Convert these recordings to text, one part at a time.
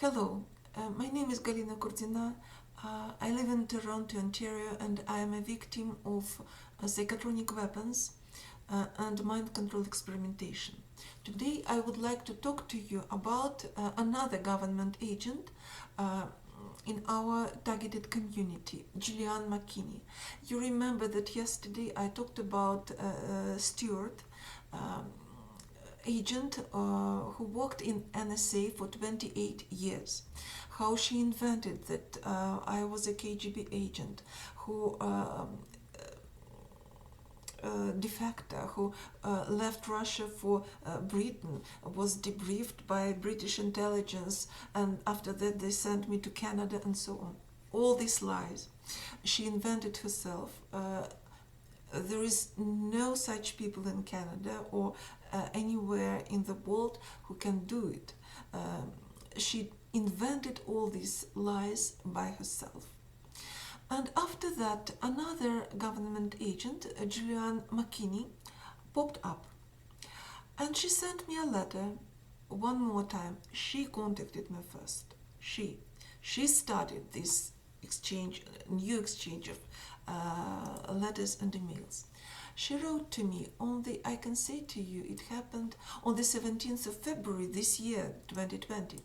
Hello, my name is Galina Kurdina. I live in Toronto, Ontario, and I am a victim of psychotronic weapons and mind control experimentation. Today, I would like to talk to you about another government agent in our targeted community, Julianne McKinney. You remember that yesterday I talked about Stuart. Agent who worked in NSA for 28 years. How she invented that I was a KGB agent who defector who left Russia for Britain, was debriefed by British intelligence, and after that they sent me to Canada and so on. All these lies she invented herself. There is no such people in Canada or anywhere in the world who can do it. She invented all these lies by herself. And after that, another government agent, Julianne McKinney, popped up. And she sent me a letter one more time. She contacted me first. She started this new exchange of letters and emails. She wrote to me I can say to you, it happened on the 17th of February this year, 2020.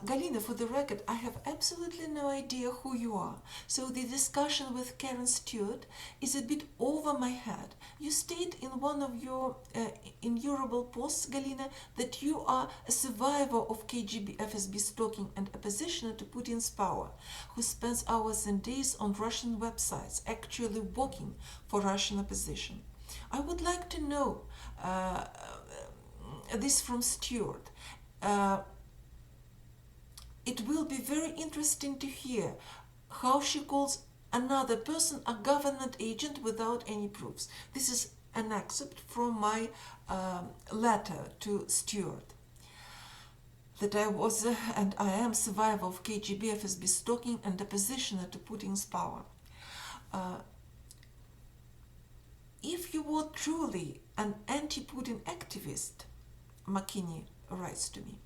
Galina, for the record, I have absolutely no idea who you are, so the discussion with Karen Stewart is a bit over my head. You state in one of your innumerable posts, Galina, that you are a survivor of KGB FSB stalking and oppositioner to Putin's power, who spends hours and days on Russian websites actually working for Russian opposition. I would like to know this from Stewart. It will be very interesting to hear how she calls another person a government agent without any proofs. This is an excerpt from my letter to Stewart. That I was and I am survivor of KGB FSB stalking and oppositioner to Putin's power. If you were truly an anti-Putin activist, McKinney writes to me,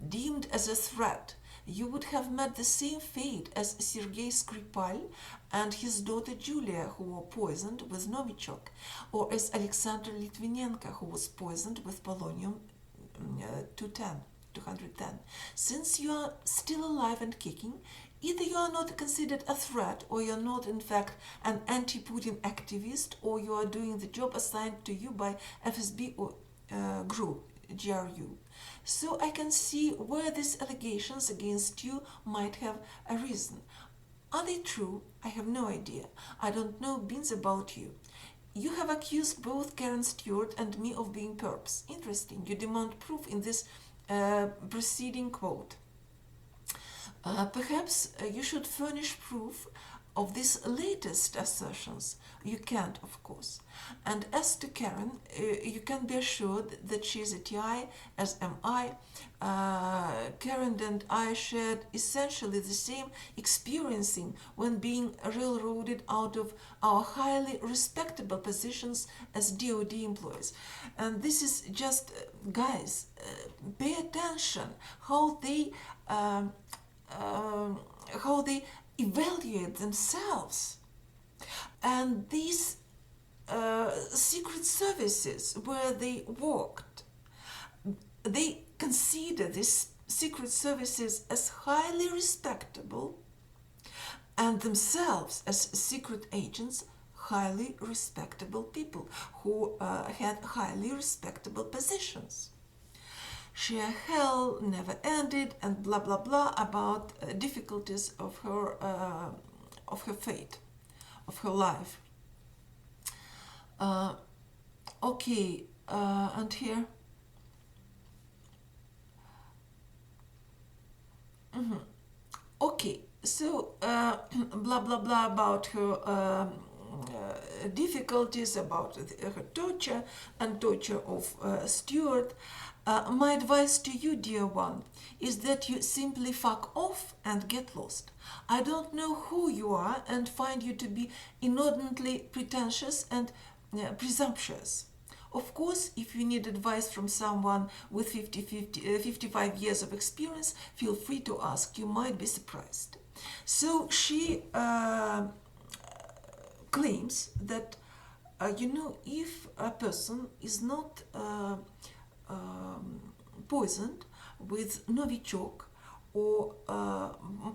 deemed as a threat, you would have met the same fate as Sergei Skripal and his daughter Julia, who were poisoned with Novichok, or as Alexander Litvinenko, who was poisoned with polonium 210. Since you are still alive and kicking, either you are not considered a threat, or you are not in fact an anti-Putin activist, or you are doing the job assigned to you by FSB or GRU. So I can see where these allegations against you might have arisen. Are they true? I have no idea. I don't know beans about you. You have accused both Karen Stewart and me of being perps. Interesting. You demand proof in this preceding quote. Perhaps you should furnish proof of these latest assertions. You can't, of course. And as to Karen, you can be assured that she is a TI, as am I. Karen and I shared essentially the same experiencing when being railroaded out of our highly respectable positions as DoD employees. And this is just, guys, pay attention how they evaluate themselves. And these secret services where they worked, they consider these secret services as highly respectable, and themselves as secret agents, highly respectable people who had highly respectable positions. Sheer hell never ended, and blah blah blah about difficulties of her fate, of her life. Okay, and here. Okay, so blah blah blah about her difficulties, about her torture and torture of Stuart. My advice to you, dear one, is that you simply fuck off and get lost. I don't know who you are and find you to be inordinately pretentious and presumptuous. Of course, if you need advice from someone with 55 years of experience, feel free to ask. You might be surprised. So she claims that, if a person is not poisoned with Novichok or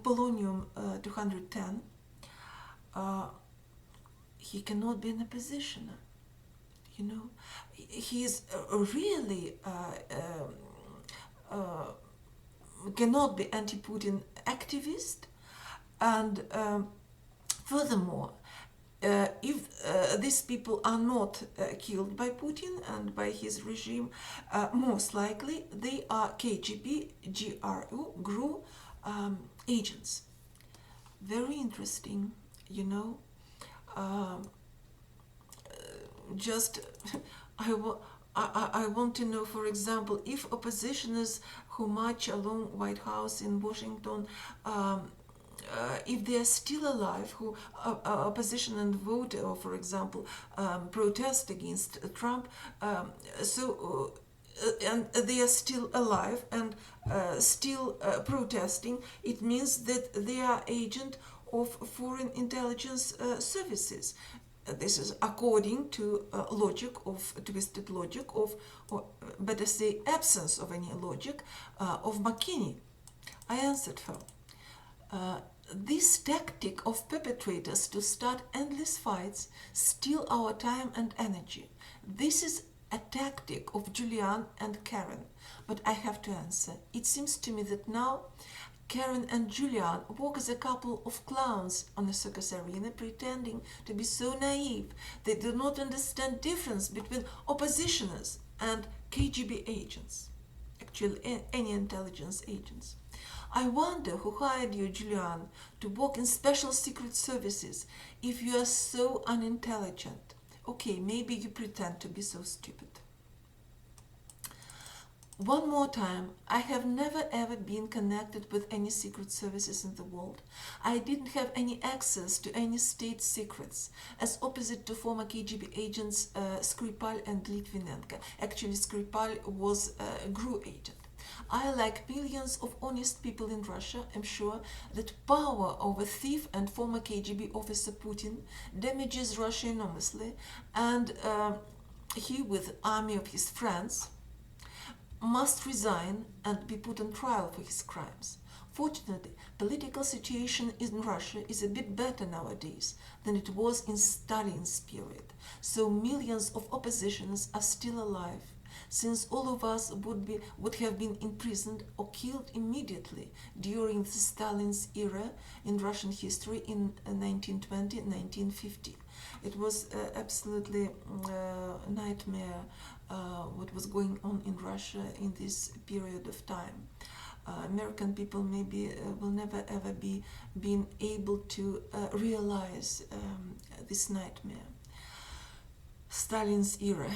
polonium 210, he cannot be an oppositioner. He's really cannot be anti-Putin activist, and furthermore, if these people are not killed by Putin and by his regime, most likely they are KGB, GRU agents. Very interesting, just I want to know, for example, if oppositioners who march along White House in Washington, if they are still alive, who opposition and vote, or for example, protest against Trump, and they are still alive and still protesting, it means that they are agent of foreign intelligence services. This is according to twisted logic of, or better say, absence of any logic of McKinney. I answered her. This tactic of perpetrators to start endless fights, steal our time and energy. This is a tactic of Julianne and Karen. But I have to answer. It seems to me that now Karen and Julianne walk as a couple of clowns on a circus arena, pretending to be so naive they do not understand difference between oppositioners and KGB agents, actually any intelligence agents. I wonder who hired you, Julianne, to work in special secret services if you are so unintelligent. Okay, maybe you pretend to be so stupid. One more time, I have never ever been connected with any secret services in the world. I didn't have any access to any state secrets, as opposite to former KGB agents Skripal and Litvinenko. Actually, Skripal was a GRU agent. I, like millions of honest people in Russia, am sure that power over thief and former KGB officer Putin damages Russia enormously, and he, with army of his friends, must resign and be put on trial for his crimes. Fortunately, political situation in Russia is a bit better nowadays than it was in Stalin's period, so millions of oppositioners are still alive, since all of us would have been imprisoned or killed immediately during the Stalin's era in Russian history in 1920-1950. It was absolutely a nightmare what was going on in Russia in this period of time. American people maybe will never ever be being able to realize this nightmare. Stalin's era.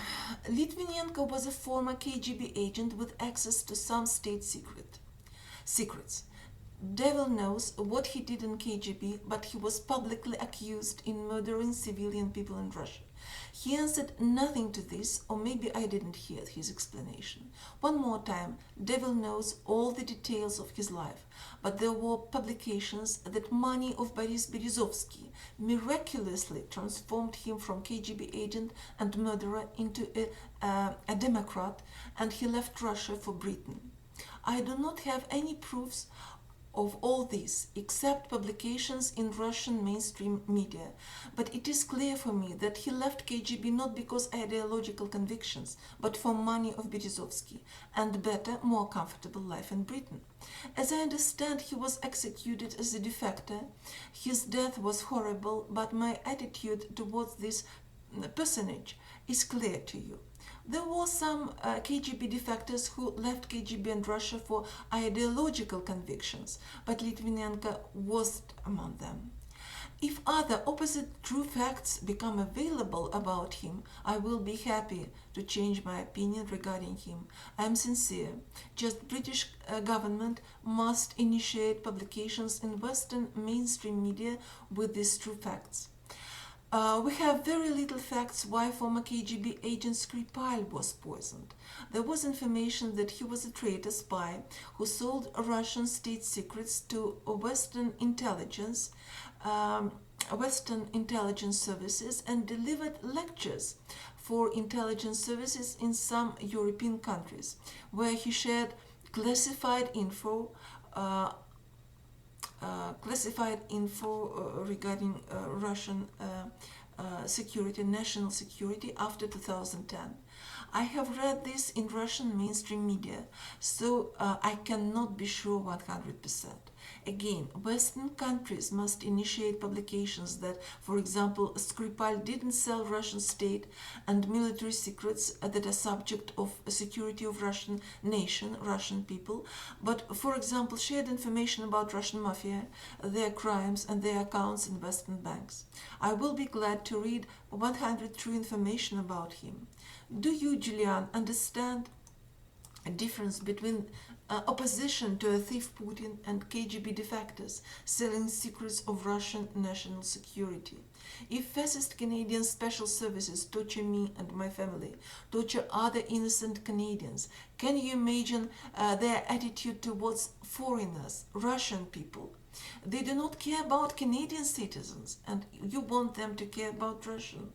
Litvinenko was a former KGB agent with access to some state secrets. Devil knows what he did in KGB, but he was publicly accused in murdering civilian people in Russia. He answered nothing to this, or maybe I didn't hear his explanation. One more time, Devil knows all the details of his life, but there were publications that money of Boris Berezovsky miraculously transformed him from KGB agent and murderer into a Democrat, and he left Russia for Britain. I do not have any proofs of all this, except publications in Russian mainstream media, but it is clear for me that he left KGB not because ideological convictions, but for money of Berezovsky and better, more comfortable life in Britain. As I understand, he was executed as a defector. His death was horrible, but my attitude towards this personage is clear to you. There were some KGB defectors who left KGB and Russia for ideological convictions, but Litvinenko wasn't among them. If other opposite true facts become available about him, I will be happy to change my opinion regarding him. I am sincere. Just British government must initiate publications in Western mainstream media with these true facts. We have very little facts why former KGB agent Skripal was poisoned. There was information that he was a traitor spy who sold Russian state secrets to Western intelligence services and delivered lectures for intelligence services in some European countries, where he shared classified info uh, regarding Russian security, national security after 2010. I have read this in Russian mainstream media, so I cannot be sure 100%. Again, Western countries must initiate publications that, for example, Skripal didn't sell Russian state and military secrets that are subject of security of Russian nation, Russian people, but, for example, shared information about Russian mafia, their crimes and their accounts in Western banks. I will be glad to read 100 true information about him. Do you, Julianne, understand a difference between opposition to a thief Putin and KGB defectors selling secrets of Russian national security? If fascist Canadian special services torture me and my family, torture other innocent Canadians, can you imagine their attitude towards foreigners, Russian people? They do not care about Canadian citizens, and you want them to care about Russian.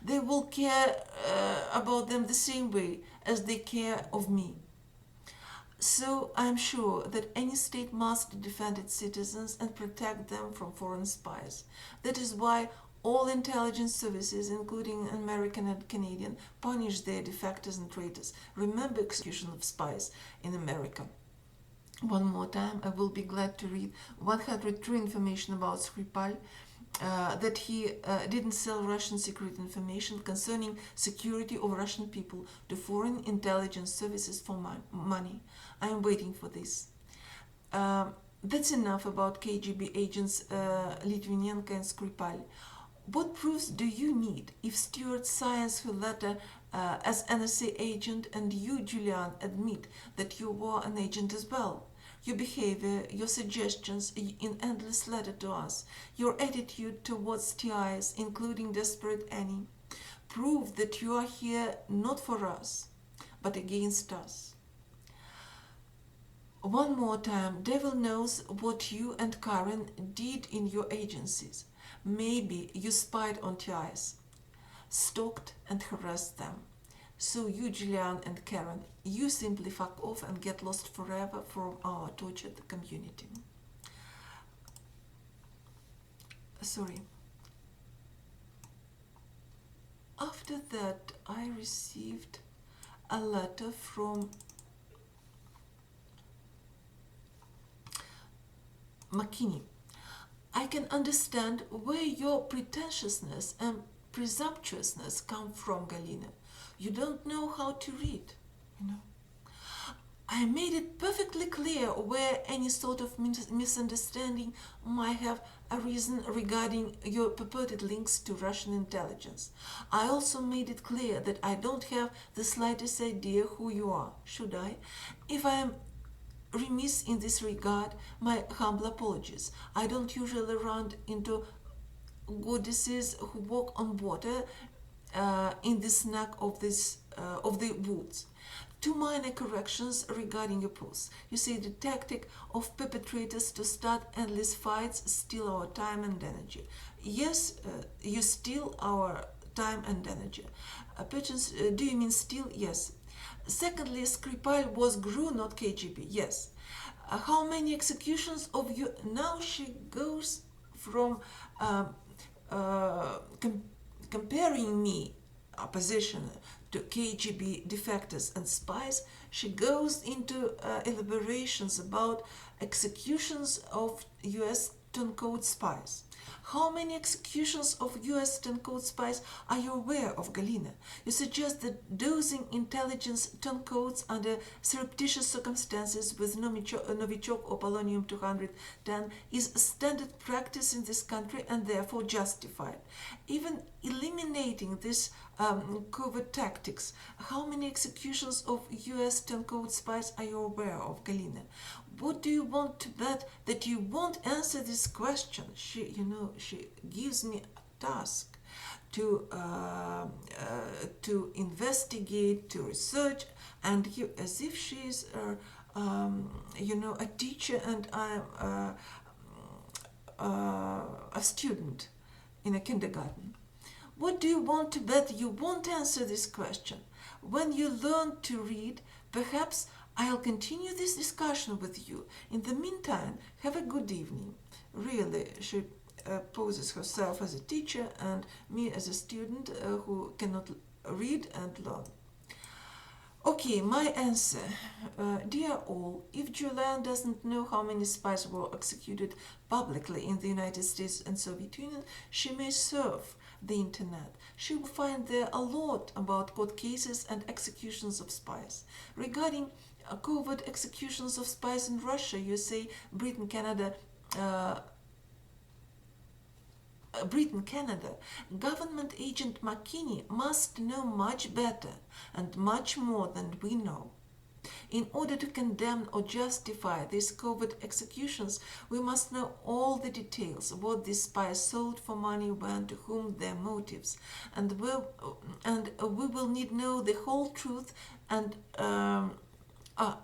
They will care about them the same way as they care of me. So I'm sure that any state must defend its citizens and protect them from foreign spies. That is why all intelligence services, including American and Canadian, punish their defectors and traitors. Remember execution of spies in America. One more time, I will be glad to read 100 true information about Skripal, that he didn't sell Russian secret information concerning security of Russian people to foreign intelligence services for money. I am waiting for this. That's enough about KGB agents Litvinenko and Skripal. What proofs do you need if Stuart signs her letter as NSA agent and you, Julianne, admit that you were an agent as well? Your behavior, your suggestions in endless letter to us, your attitude towards TIs, including Desperate Annie, prove that you are here not for us, but against us. One more time, devil knows what you and Karen did in your agencies. Maybe you spied on TIs, stalked and harassed them. So you, Julianne and Karen, you simply fuck off and get lost forever from our tortured community. Sorry. After that, I received a letter from McKinney. I can understand where your pretentiousness and presumptuousness come from, Galina. You don't know how to read, you know. I made it perfectly clear where any sort of misunderstanding might have arisen regarding your purported links to Russian intelligence. I also made it clear that I don't have the slightest idea who you are, should I? If I am remiss in this regard, my humble apologies. I don't usually run into goddesses who walk on water in the snack of the woods. Two minor corrections regarding your post. You say the tactic of perpetrators to start endless fights steal our time and energy. Yes, you steal our time and energy. Do you mean steal? Yes. Secondly, Skripal was GRU, not KGB. Yes. How many executions of you? Now she goes from comparing me, opposition, to KGB defectors and spies. She goes into elaborations about executions of US turncoat spies. How many executions of US turncoat spies are you aware of, Galina? You suggest that dosing intelligence turncoats under surreptitious circumstances with Novichok or polonium-210 is standard practice in this country and therefore justified. Even eliminating this covert tactics, how many executions of US turncoat spies are you aware of, Galina? What do you want to bet that you won't answer this question? She gives me a task. to investigate, to research, and you, as if she is a teacher and I'm a student in a kindergarten. What do you want to bet? You won't answer this question. When you learn to read, perhaps I'll continue this discussion with you. In the meantime, have a good evening. Really, she poses herself as a teacher and me as a student who cannot read and learn. Okay, my answer. Dear all, if Julianne doesn't know how many spies were executed publicly in the United States and Soviet Union, she may surf the internet. She will find there a lot about court cases and executions of spies. Regarding covert executions of spies in Russia, USA, Britain, Canada, government agent McKinney must know much better and much more than we know. In order to condemn or justify these covert executions, we must know all the details, what these spies sold for money, when, to whom, their motives, and we will need know the whole truth, and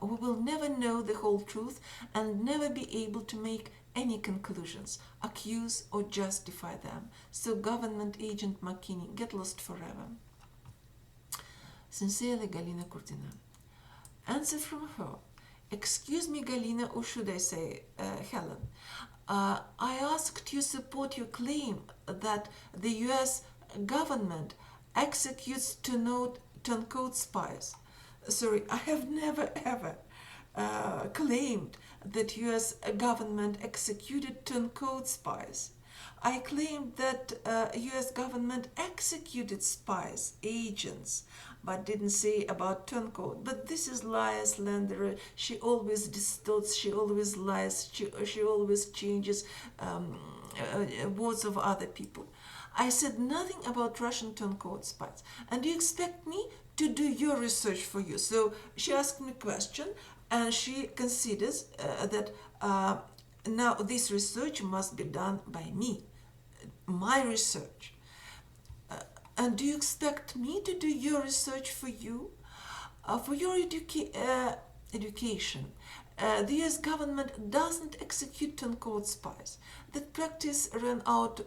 we will never know the whole truth and never be able to make any conclusions, accuse or justify them. So government agent McKinney, get lost forever. Sincerely, Galina Kurtina. Answer from her. Excuse me, Galina, or should I say Helen. I asked you support your claim that the US government executes turncoat spies. Sorry, I have never ever claimed that US government executed turncoat spies. I claimed that US government executed spies, agents, but didn't say about turncoat. But this is liar, slanderer. She always distorts, she always lies, she always changes words of other people. I said nothing about Russian turncoat spies. And you expect me to do your research for you. So she asked me a question, and she considers that now this research must be done by me, my research. And do you expect me to do your research for you? For your education, the US government doesn't execute turncoat spies. That practice ran out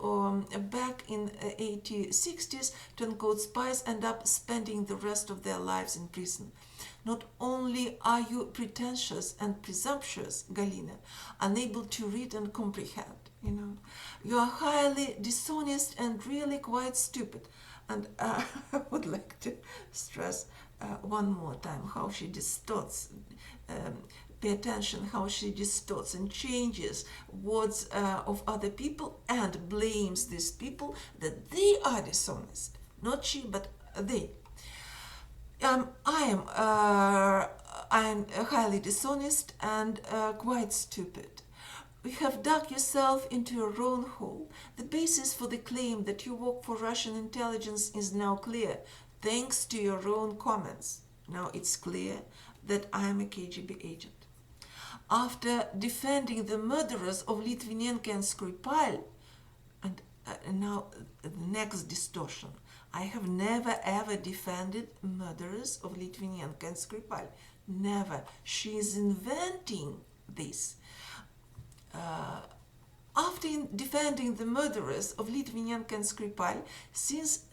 back in 1860s. Turncoat spies end up spending the rest of their lives in prison. Not only are you pretentious and presumptuous, Galina, unable to read and comprehend, you are highly dishonest and really quite stupid. And I would like to stress one more time how she distorts, pay attention how she distorts and changes words of other people and blames these people that they are dishonest. Not she, but they. I am highly dishonest and quite stupid. You have dug yourself into your own hole. The basis for the claim that you work for Russian intelligence is now clear, thanks to your own comments. Now it's clear that I am a KGB agent. After defending the murderers of Litvinenko and Skripal, and now the next distortion, I have never ever defended murderers of Litvinenko and Skripal. Never. She is inventing this. After defending the murderers of Litvinenko and Skripal, since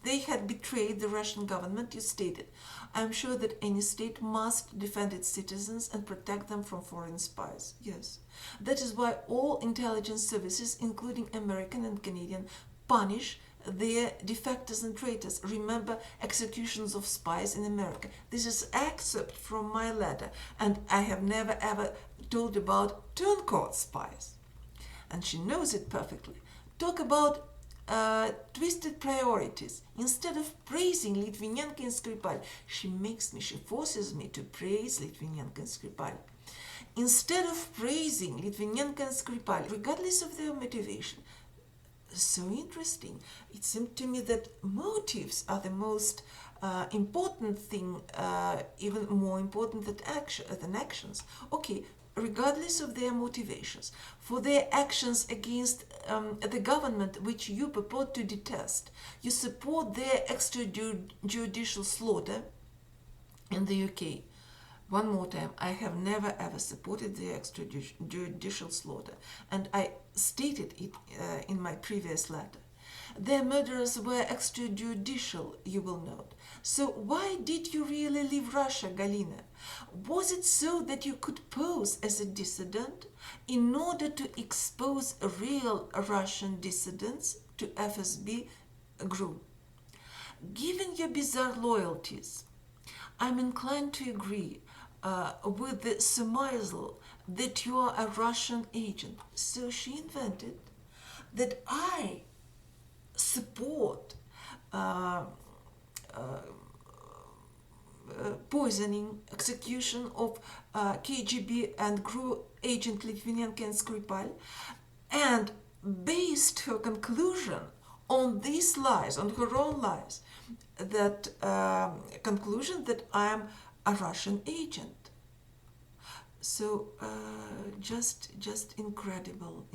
they had betrayed the Russian government, you stated, I am sure that any state must defend its citizens and protect them from foreign spies. Yes. That is why all intelligence services, including American and Canadian, punish their defectors and traitors. Remember executions of spies in America. This is excerpt from my letter, and I have never ever told about turncoat spies. And she knows it perfectly. Talk about twisted priorities. Instead of praising Litvinenko and Skripal, she forces me to praise Litvinenko and Skripal. Instead of praising Litvinenko and Skripal, regardless of their motivation, so interesting. It seemed to me that motives are the most important thing, even more important than actions. Okay, regardless of their motivations, for their actions against the government which you purport to detest, you support their extrajudicial slaughter in the UK. One more time, I have never ever supported the extrajudicial slaughter, and I stated it in my previous letter. Their murderers were extrajudicial, you will note. So why did you really leave Russia, Galina? Was it so that you could pose as a dissident in order to expose real Russian dissidents to FSB GRU? Given your bizarre loyalties, I'm inclined to agree with the surmisal that you are a Russian agent. So she invented that I support poisoning, execution of KGB and GRU agent Litvinenko and Skripal, and based her conclusion on these lies, on her own lies, that conclusion that I am a Russian agent. So just incredible.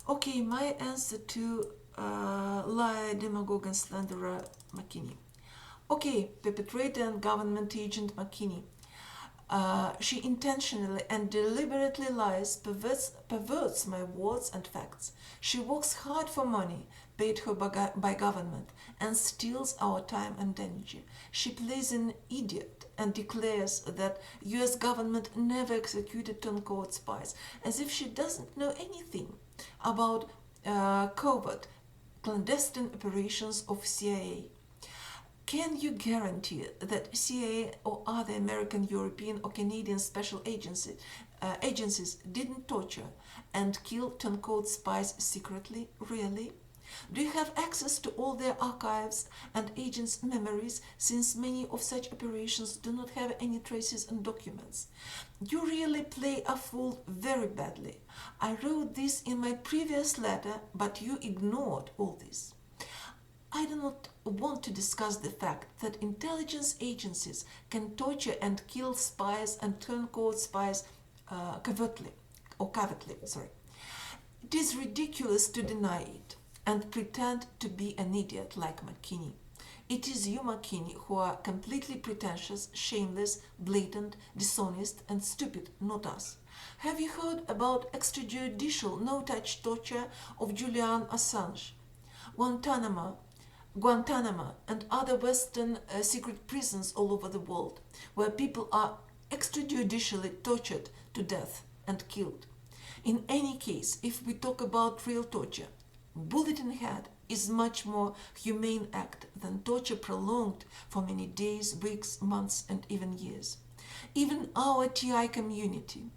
Okay, my answer to liar, demagogue, and slanderer McKinney. Okay, perpetrator and government agent McKinney. She intentionally and deliberately lies, perverts my words and facts. She works hard for money paid her by government and steals our time and energy. She plays an idiot and declares that US government never executed turncoat spies, as if she doesn't know anything about covert, clandestine operations of CIA. Can you guarantee that CIA or other American, European, or Canadian special agencies didn't torture and kill turncoat spies secretly? Really? Do you have access to all their archives and agents' memories, since many of such operations do not have any traces and documents? You really play a fool very badly. I wrote this in my previous letter, but you ignored all this. I do not want to discuss the fact that intelligence agencies can torture and kill spies and turncoat spies covertly. It is ridiculous to deny it and pretend to be an idiot like McKinney. It is you, McKinney, who are completely pretentious, shameless, blatant, dishonest, and stupid, not us. Have you heard about extrajudicial, no-touch torture of Julian Assange? Guantanamo, and other Western secret prisons all over the world, where people are extrajudicially tortured to death and killed. In any case, if we talk about real torture, bullet in head is much more humane act than torture prolonged for many days, weeks, months, and even years. Even our TI community,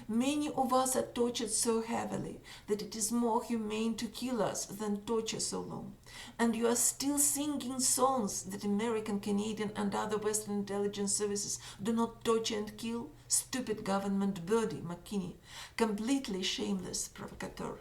many of us are tortured so heavily that it is more humane to kill us than torture so long. And you are still singing songs that American, Canadian, and other Western intelligence services do not torture and kill? Stupid government body, McKinney. Completely shameless provocateur.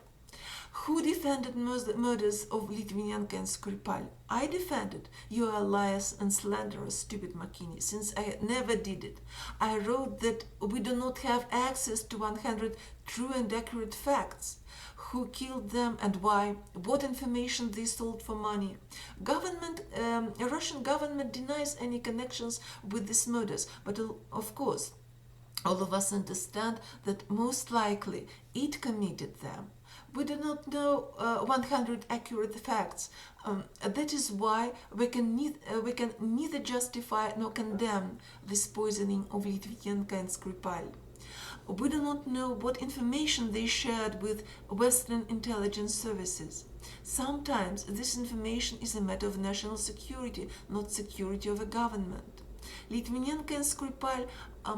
Who defended murders of Litvinenko and Skripal? I defended. You are liars and slanderers, stupid McKinney, since I never did it. I wrote that we do not have access to 100 true and accurate facts. Who killed them and why? What information they sold for money? Russian government denies any connections with these murders, but of course, all of us understand that most likely it committed them. We do not know 100 accurate facts. That is why we can neither justify nor condemn this poisoning of Litvinenko and Skripal. We do not know what information they shared with Western intelligence services. Sometimes this information is a matter of national security, not security of a government. Litvinenko and Skripal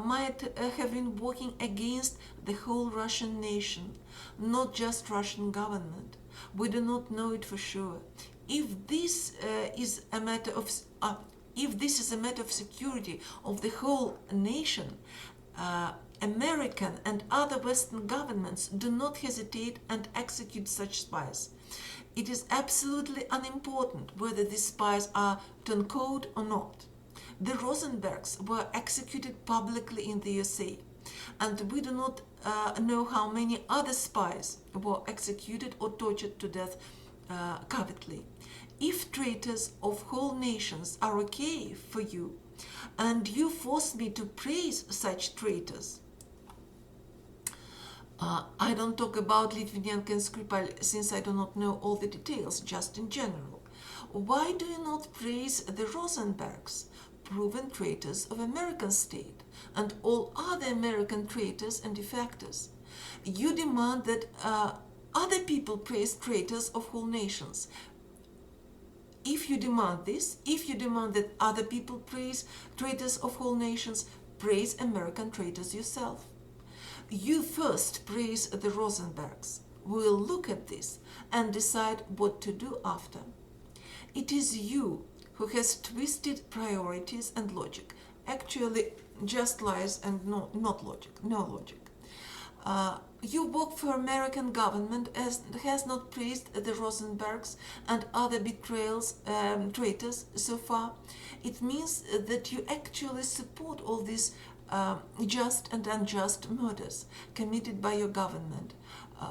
might have been working against the whole Russian nation, not just Russian government. We do not know it for sure. If this is a matter of security of the whole nation, American and other Western governments do not hesitate and execute such spies. It is absolutely unimportant whether these spies are turncoat or not. The Rosenbergs were executed publicly in the USA, and we do not know how many other spies were executed or tortured to death covertly. If traitors of whole nations are okay for you, and you force me to praise such traitors, I don't talk about Litvinenko and Skripal since I do not know all the details, just in general. Why do you not praise the Rosenbergs, proven traitors of American state, and all other American traitors and defectors? You demand that other people praise traitors of whole nations. If you demand this, if you demand that other people praise traitors of whole nations, praise American traitors yourself. You first praise the Rosenbergs. We'll look at this and decide what to do after. It is you who has twisted priorities and logic. Actually, just lies and not logic, no logic. You work for American government as has not praised the Rosenbergs and other traitors so far. It means that you actually support all these just and unjust murders committed by your government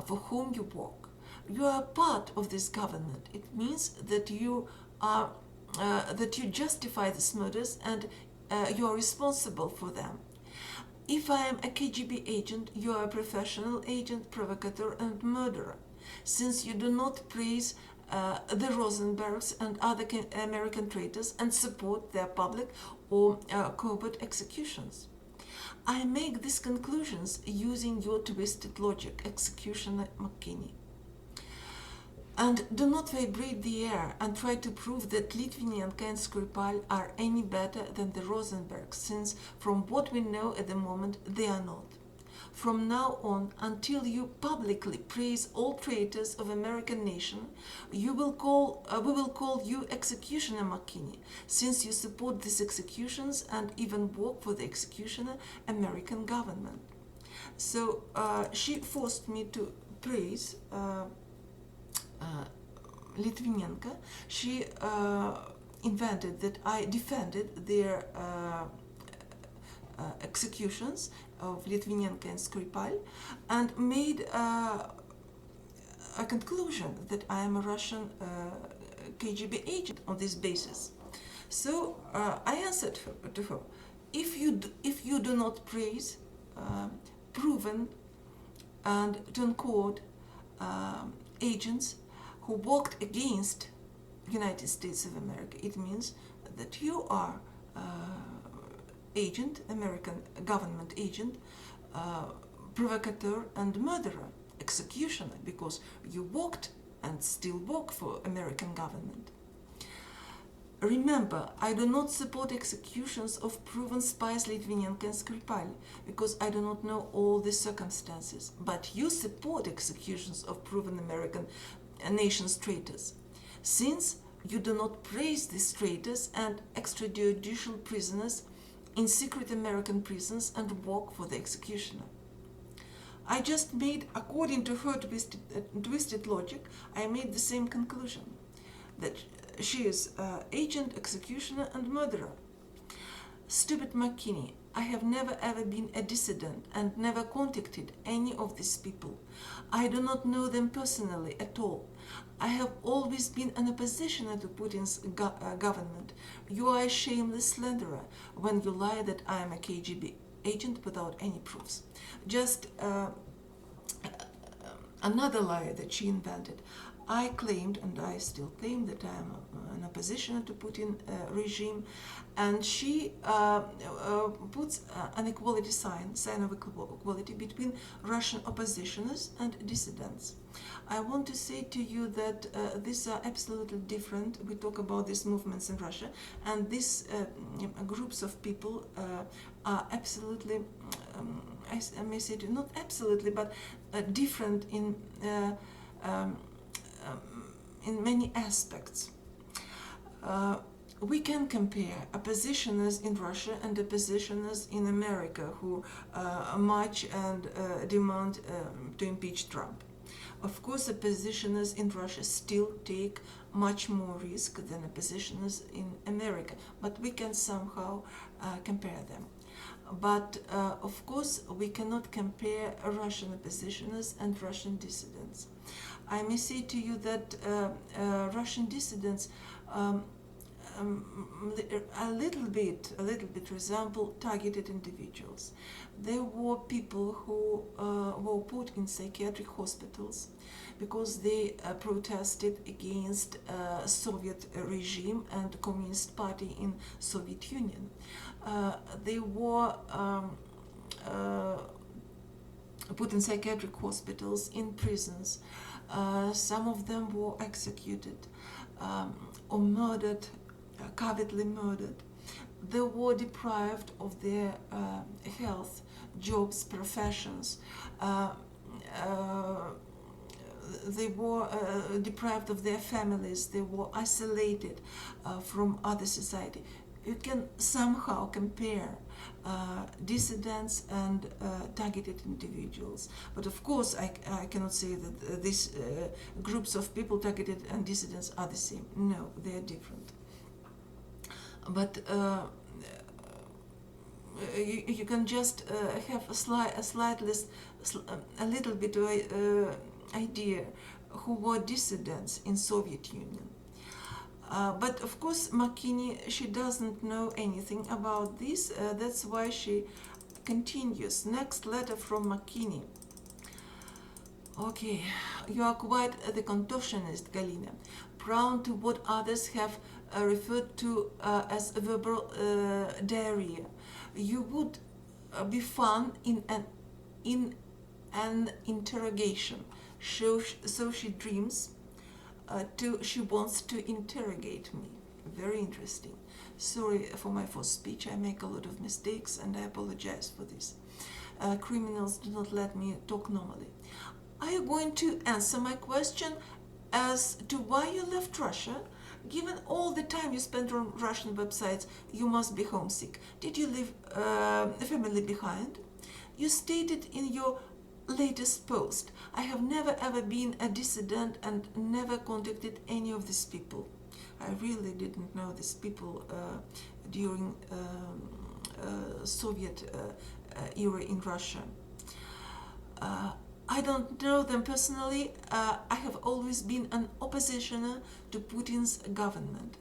for whom you work. You are part of this government. It means that you are that you justify these murders and you are responsible for them. If I am a KGB agent, you are a professional agent, provocateur, and murderer, since you do not praise the Rosenbergs and other American traitors and support their public or covert executions. I make these conclusions using your twisted logic, Executioner McKinney. And do not vibrate the air and try to prove that Litvinenko and Skripal are any better than the Rosenbergs, since from what we know at the moment, they are not. From now on, until you publicly praise all traitors of American nation, we will call you Executioner McKinney, since you support these executions and even work for the executioner American government. So she forced me to praise Litvinenko. She invented that I defended their executions of Litvinenko and Skripal and made a conclusion that I am a Russian KGB agent on this basis. So I answered to her, if you do not praise proven and turncoat agents who worked against United States of America, it means that you are agent, American government agent, provocateur and murderer, executioner, because you worked and still work for American government. Remember, I do not support executions of proven spies Litvinenko and Skripal, because I do not know all the circumstances, but you support executions of proven American nation's traitors, since you do not praise these traitors and extrajudicial prisoners in secret American prisons and work for the executioner. I just made, according to her twisted logic, I made the same conclusion, that she is agent, executioner, and murderer. Stupid McKinney, I have never ever been a dissident and never contacted any of these people. I do not know them personally at all. I have always been an oppositioner to Putin's government. You are a shameless slanderer when you lie that I am a KGB agent without any proofs. Just another lie that she invented. I claimed, and I still claim, that I am an opposition to Putin regime, and she puts an equality sign of equality between Russian oppositioners and dissidents. I want to say to you that these are absolutely different. We talk about these movements in Russia, and these groups of people are absolutely, I may say, not absolutely, but different in many aspects. We can compare oppositioners in Russia and oppositioners in America who march and demand to impeach Trump. Of course, oppositioners in Russia still take much more risk than oppositioners in America, but we can somehow compare them. But of course, we cannot compare Russian oppositioners and Russian dissidents. I may say to you that Russian dissidents a little bit resemble targeted individuals. There were people who were put in psychiatric hospitals because they protested against Soviet regime and Communist Party in Soviet Union. They were put in psychiatric hospitals, in prisons. Some of them were executed or murdered, covertly murdered. They were deprived of their health, jobs, professions. They were deprived of their families. They were isolated from other society. You can somehow compare dissidents and targeted individuals. But of course, I cannot say that these groups of people, targeted and dissidents, are the same. No, they are different. But you can just have a little bit idea who were dissidents in Soviet Union. But of course, McKinney, she doesn't know anything about this. That's why she continues. Next letter from McKinney. Okay, you are quite the contortionist, Galina, prone to what others have referred to as verbal diarrhea. You would be fun in an interrogation. So she dreams. She wants to interrogate me. Very interesting. Sorry for my first speech. I make a lot of mistakes and I apologize for this. Criminals do not let me talk normally. Are you going to answer my question as to why you left Russia? Given all the time you spent on Russian websites, you must be homesick. Did you leave family behind? You stated in your latest post, I have never ever been a dissident and never contacted any of these people. I really didn't know these people during Soviet era in Russia. I don't know them personally. I have always been an oppositioner to Putin's government.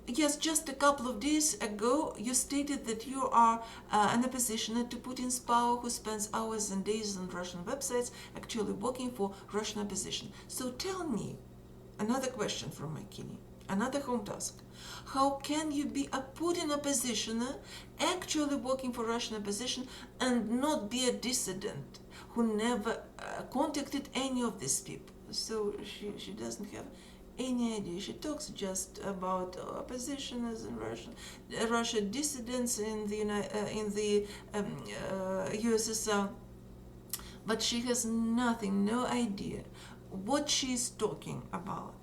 Yes, just a couple of days ago, you stated that you are an oppositioner to Putin's power who spends hours and days on Russian websites actually working for Russian opposition. So tell me, another question from McKinney, another home task. How can you be a Putin oppositioner actually working for Russian opposition and not be a dissident who never contacted any of these people? So she doesn't have any idea. She talks just about oppositioners in Russia dissidents in the USSR, but she has nothing, no idea what she's talking about.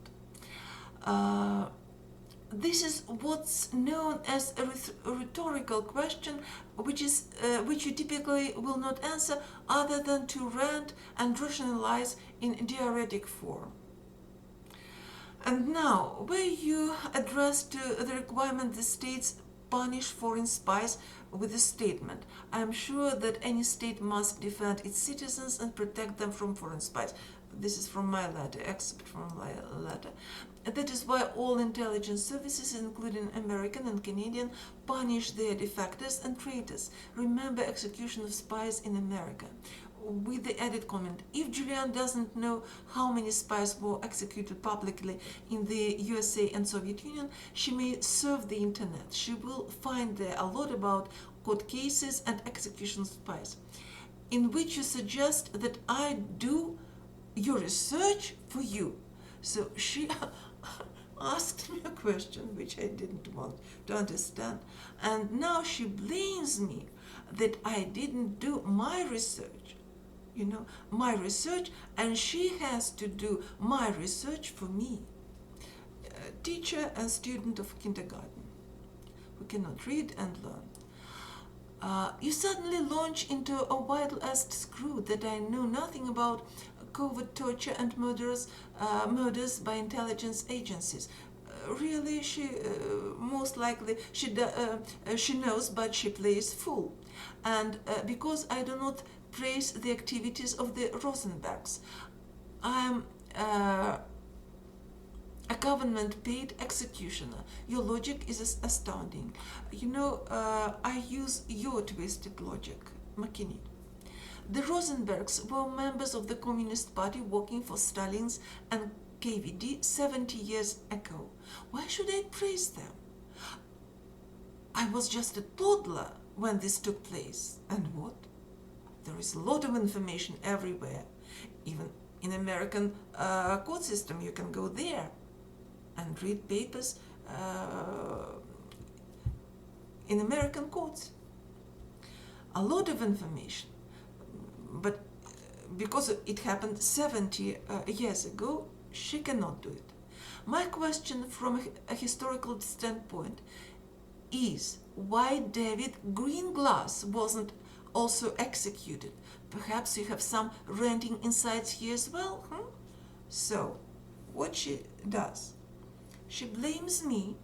This is what's known as a rhetorical question, which you typically will not answer other than to rant and rationalize in dialectic form. And now, where you address to the requirement the states punish foreign spies with the statement, I am sure that any state must defend its citizens and protect them from foreign spies. This is from my letter, excerpt from my letter. That is why all intelligence services, including American and Canadian, punish their defectors and traitors. Remember execution of spies in America. With the added comment, if Julianne doesn't know how many spies were executed publicly in the USA and Soviet Union, she may surf the internet. She will find there a lot about court cases and execution of spies, in which you suggest that I do your research for you. So she asked me a question which I didn't want to understand, and now she blames me that I didn't do my research. My research, and she has to do my research for me. Teacher and student of kindergarten who cannot read and learn. You suddenly launch into a wild-ass screw that I know nothing about covert torture and murders by intelligence agencies. Really, most likely she knows, but she plays fool. And because I do not praise the activities of the Rosenbergs, I am a government-paid executioner. Your logic is astounding. I use your twisted logic, McKinney. The Rosenbergs were members of the Communist Party working for Stalin's and KVD 70 years ago. Why should I praise them? I was just a toddler when this took place. And what? There is a lot of information everywhere. Even in American court system, you can go there and read papers in American courts. A lot of information. But because it happened 70 years ago, she cannot do it. My question from a historical standpoint is why David Greenglass wasn't also executed. Perhaps you have some ranting insights here as well, So, what she does, she blames me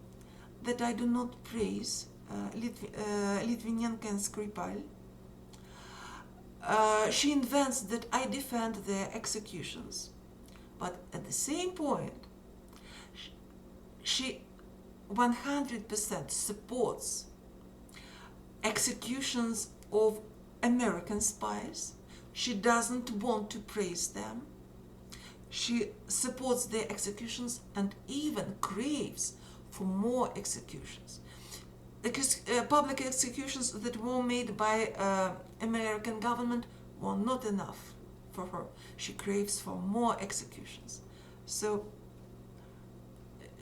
that I do not praise Litvinenko and Skripal. She invents that I defend their executions. But at the same point, she 100% supports executions of American spies. She doesn't want to praise them. She supports their executions and even craves for more executions. Public executions that were made by American government were not enough for her. She craves for more executions. So,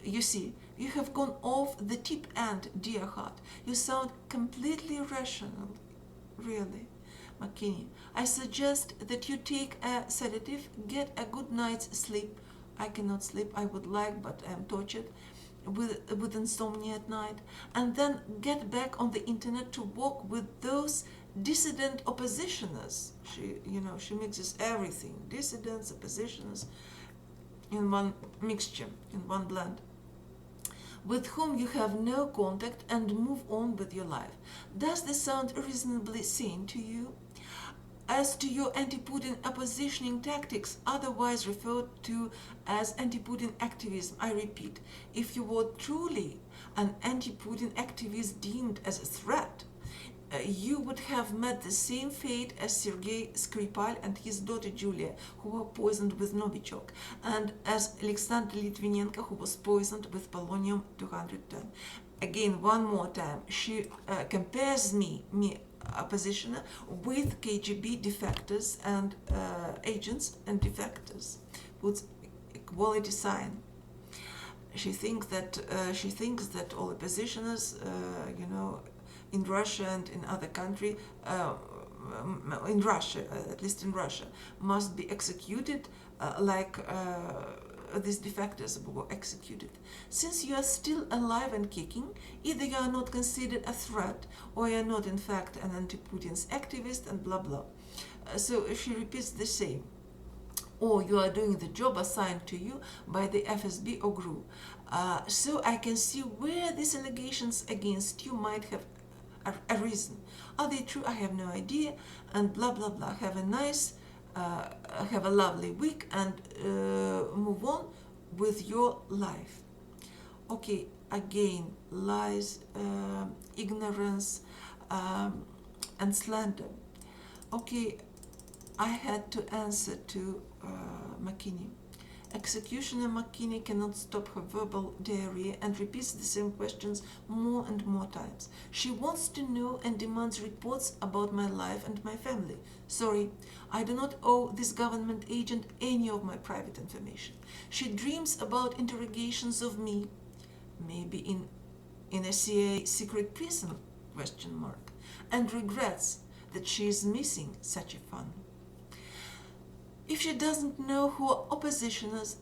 you see, you have gone off the tip end, dear heart. You sound completely rational, really. McKinney, I suggest that you take a sedative, get a good night's sleep. I cannot sleep, I would like, but I am tortured with insomnia at night, and then get back on the internet to work with those dissident oppositioners. She mixes everything, dissidents, oppositioners, in one mixture, in one blend, with whom you have no contact, and move on with your life. Does this sound reasonably sane to you? As to your anti-Putin oppositioning tactics, otherwise referred to as anti-Putin activism, I repeat, if you were truly an anti-Putin activist deemed as a threat, you would have met the same fate as Sergei Skripal and his daughter Julia, who were poisoned with Novichok, and as Alexander Litvinenko, who was poisoned with polonium-210. Again, one more time, she compares me, oppositioner, with KGB defectors and agents and defectors, puts equality sign. She thinks that all oppositioners, in Russia and in other country, in Russia, at least in Russia, must be executed like these defectors were executed. Since you are still alive and kicking, either you are not considered a threat, or you are not in fact an anti-Putin's activist, and blah blah. So she repeats the same. Or you are doing the job assigned to you by the FSB or GRU. So I can see where these allegations against you might have arisen. Are they true? I have no idea. And blah blah blah. Have a lovely week, and move on with your life. Okay, again, lies, ignorance, and slander. Okay, I had to answer to McKinney. Executioner McKinney cannot stop her verbal diarrhea and repeats the same questions more and more times. She wants to know and demands reports about my life and my family. Sorry, I do not owe this government agent any of my private information. She dreams about interrogations of me, maybe in a CIA secret prison, ? And regrets that she is missing such a fun. If she doesn't know who are oppositioners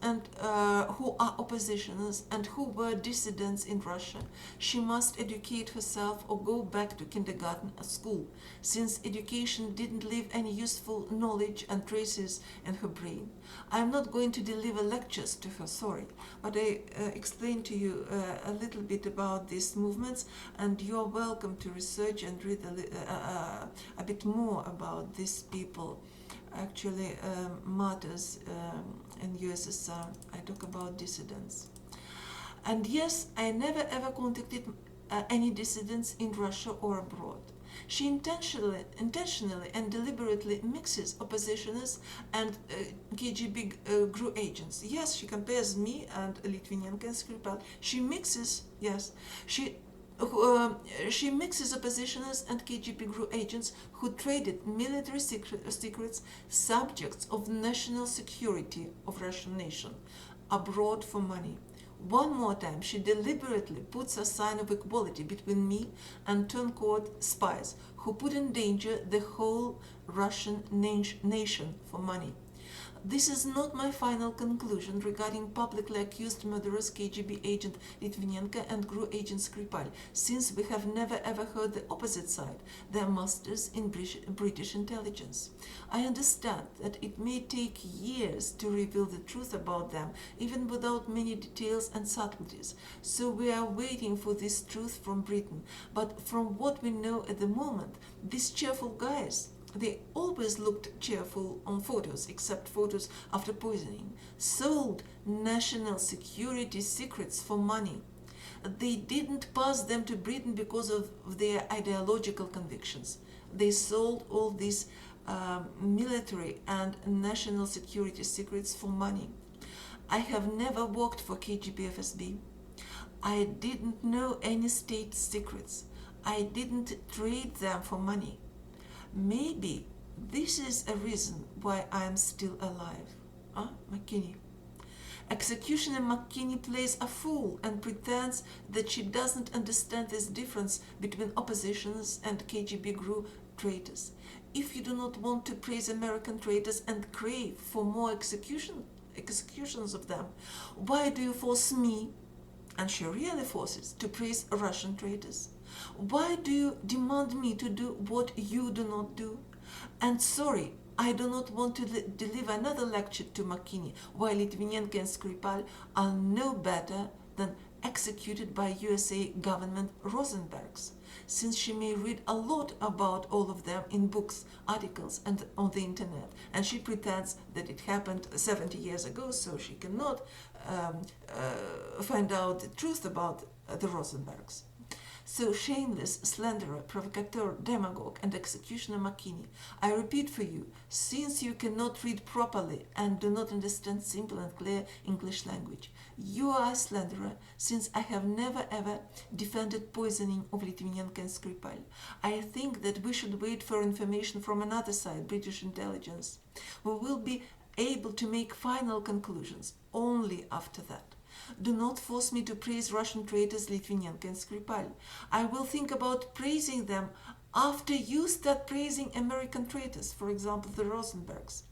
and who were dissidents in Russia, she must educate herself or go back to kindergarten or school, since education didn't leave any useful knowledge and traces in her brain. I'm not going to deliver lectures to her, sorry, but I explained to you a little bit about these movements, and you're welcome to research and read a bit more about these people. Actually, martyrs in USSR. I talk about dissidents. And yes, I never ever contacted any dissidents in Russia or abroad. She intentionally and deliberately mixes oppositioners and KGB GRU agents. Yes, she compares me and Litvinenko and Skripal. She mixes, yes, she mixes oppositioners and KGB GRU agents who traded military secrets, subjects of national security of Russian nation, abroad for money. One more time, she deliberately puts a sign of equality between me and turncoat spies who put in danger the whole Russian nation for money. This is not my final conclusion regarding publicly accused murderers KGB agent Litvinenko and GRU agent Skripal, since we have never ever heard the opposite side, their masters in British intelligence. I understand that it may take years to reveal the truth about them, even without many details and subtleties, so we are waiting for this truth from Britain. But from what we know at the moment, these cheerful guys, they always looked cheerful on photos, except photos after poisoning, sold national security secrets for money. They didn't pass them to Britain because of their ideological convictions. They sold all these military and national security secrets for money. I have never worked for KGB FSB. I didn't know any state secrets. I didn't trade them for money. Maybe this is a reason why I am still alive. McKinney. Executioner McKinney plays a fool and pretends that she doesn't understand this difference between oppositioners and KGB GRU traitors. If you do not want to praise American traitors and crave for more executions of them, why do you force me, and she really forces, to praise Russian traitors? Why do you demand me to do what you do not do? And sorry, I do not want to deliver another lecture to McKinney, while Litvinenko and Skripal are no better than executed by USA government Rosenbergs, since she may read a lot about all of them in books, articles, and on the internet, and she pretends that it happened 70 years ago, so she cannot find out the truth about the Rosenbergs. So shameless, slanderer, provocateur, demagogue, and executioner McKinney, I repeat for you, since you cannot read properly and do not understand simple and clear English language, you are a slanderer, since I have never ever defended poisoning of Litvinenko and Skripal. I think that we should wait for information from another side, British intelligence. We will be able to make final conclusions only after that. Do not force me to praise Russian traitors Litvinenko and Skripal. I will think about praising them after you start praising American traitors, for example, the Rosenbergs.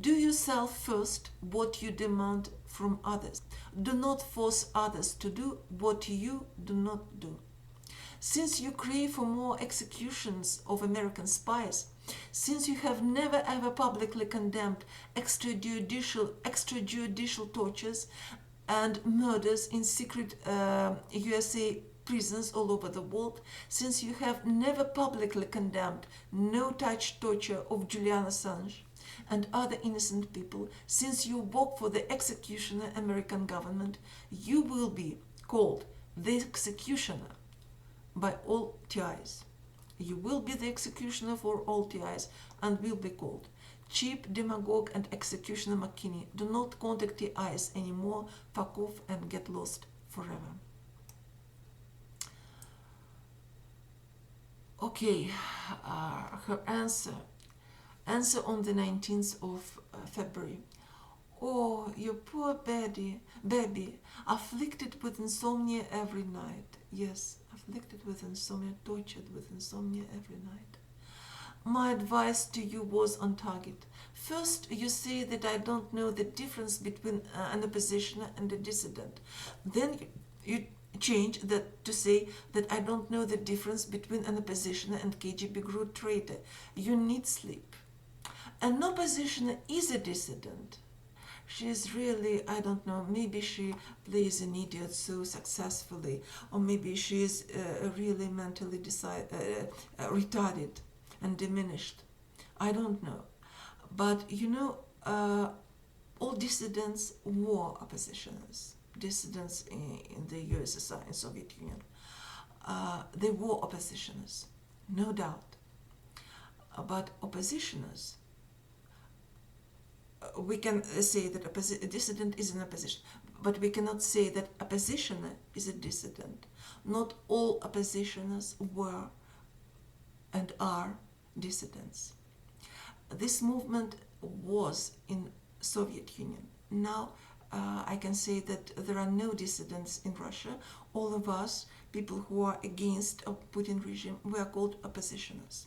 Do yourself first what you demand from others. Do not force others to do what you do not do. Since you crave for more executions of American spies, since you have never ever publicly condemned extrajudicial tortures and murders in secret USA prisons all over the world, since you have never publicly condemned no-touch torture of Julian Assange and other innocent people, since you work for the executioner American government, you will be called the executioner by all TIs. You will be the executioner for all TIs and will be called cheap demagogue and executioner McKinney. Do not contact TIs anymore. Fuck off and get lost forever. Okay, her answer on the 19th of February. Oh, you poor baby, afflicted with insomnia every night. Yes, afflicted with insomnia, tortured with insomnia every night. My advice to you was on target. First, you say that I don't know the difference between an oppositioner and a dissident. Then you change that to say that I don't know the difference between an oppositioner and KGB group traitor. You need sleep. An oppositioner is a dissident. She is really, I don't know, maybe she plays an idiot so successfully, or maybe she is really mentally retarded and diminished. I don't know. But you know, all dissidents were oppositioners. Dissidents in the USSR, in Soviet Union, they were oppositioners, no doubt. But oppositioners, we can say that a dissident is an opposition, but we cannot say that a oppositioner is a dissident. Not all oppositioners were and are dissidents. This movement was in Soviet Union. Now I can say that there are no dissidents in Russia. All of us, people who are against a Putin regime, we are called oppositioners.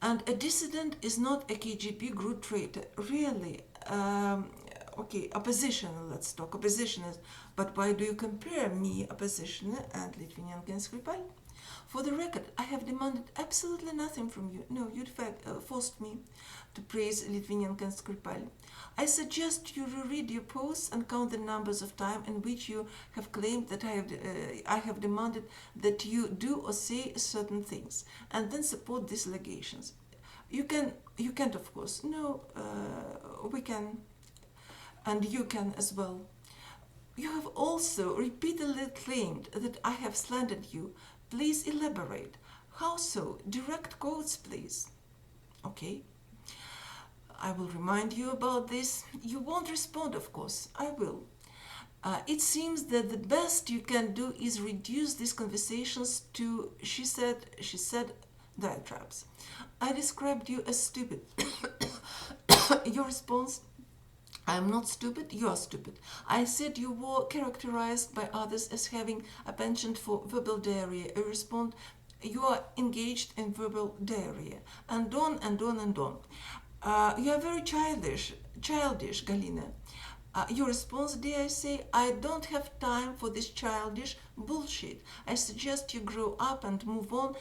And a dissident is not a KGB group traitor. Really, okay, oppositioner, let's talk oppositioners. But why do you compare me, oppositioner, and Litvinenko and Skripal? For the record, I have demanded absolutely nothing from you. No, you in fact forced me to praise Litvinenko and Skripal. I suggest you reread your posts and count the numbers of times in which you have claimed that I have demanded that you do or say certain things, and then support these allegations. You can't, of course. No, we can, and you can as well. You have also repeatedly claimed that I have slandered you. Please elaborate. How so? Direct quotes, please. Okay. I will remind you about this. You won't respond, of course. I will. It seems that the best you can do is reduce these conversations to she said diatribes. I described you as stupid. Your response: I am not stupid, you are stupid. I said you were characterized by others as having a penchant for verbal diarrhea. I respond: you are engaged in verbal diarrhea. And on and on and on. You are very childish, Galina. Your response, dare I say, I don't have time for this childish bullshit. I suggest you grow up and move on.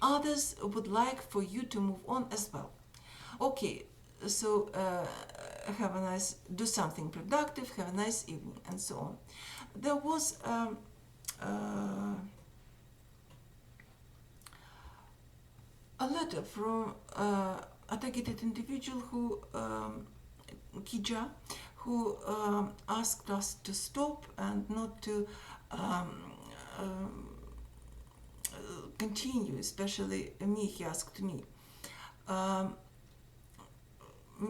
Others would like for you to move on as well. Okay, so have a nice, do something productive, have a nice evening, and so on. There was a letter from a targeted individual who, Kija, who asked us to stop and not to continue, especially me, he asked me.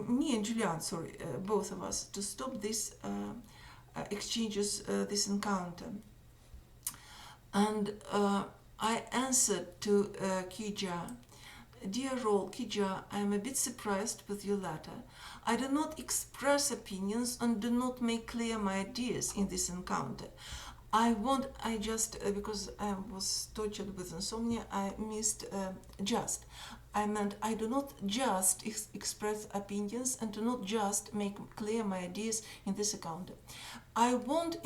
Me and Julianne, sorry, both of us, to stop these exchanges, this encounter. And I answered to Kija: Dear Rol, Kija, I am a bit surprised with your letter. I do not express opinions and do not make clear my ideas in this encounter. Because I was tortured with insomnia, I missed just. I meant I do not just express opinions and do not just make clear my ideas in this encounter. I want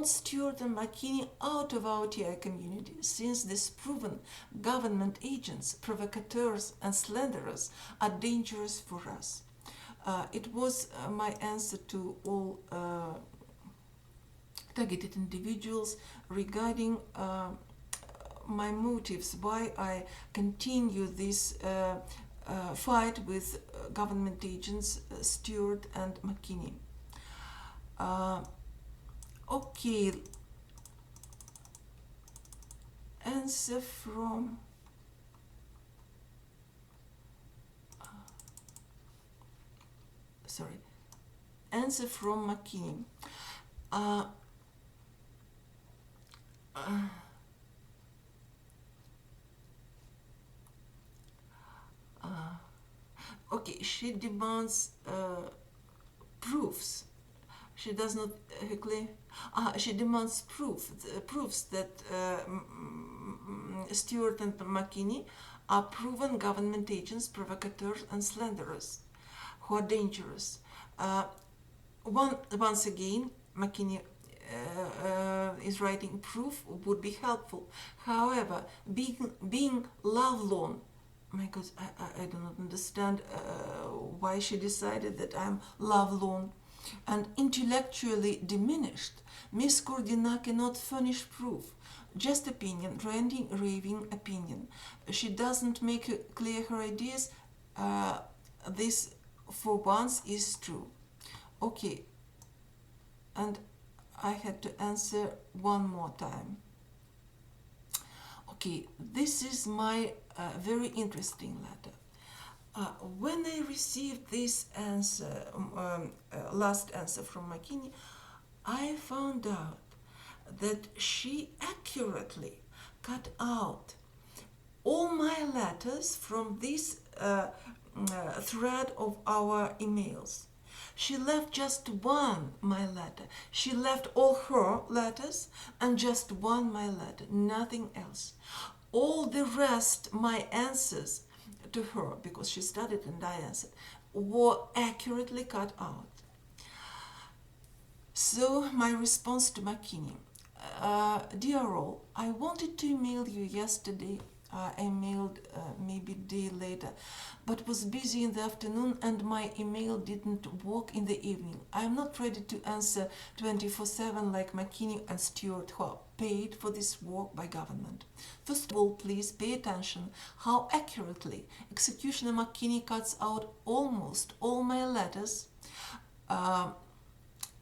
Stewart and McKinney out of our TI community, since these proven government agents, provocateurs and slanderers are dangerous for us. It was my answer to all targeted individuals regarding my motives, why I continue this fight with government agents Stewart and McKinney. Okay, answer from answer from McKinney. Okay, she demands proofs. She does not claim. She demands proofs that Stewart and McKinney are proven government agents, provocateurs, and slanderers who are dangerous. Once again, McKinney is writing proof would be helpful. However, being lovelorn, my God, I do not understand why she decided that I'm lovelorn, and intellectually diminished, Miss Kurdina cannot furnish proof, just opinion, ranting, raving opinion. She doesn't make clear her ideas. This, for once, is true. Okay, and I had to answer one more time. Okay, this is my very interesting letter. When I received this answer, last answer from McKinney, I found out that she accurately cut out all my letters from this thread of our emails. She left just one my letter. She left all her letters and just one my letter, nothing else. All the rest, my answers to her, because she studied and I answered, were accurately cut out. So my response to McKinney, dear all, I wanted to email you yesterday. I mailed maybe a day later, but was busy in the afternoon and my email didn't work in the evening. I am not ready to answer 24/7 like McKinney and Stewart, who are paid for this work by government. First of all, please pay attention how accurately Executioner McKinney cuts out almost all my letters,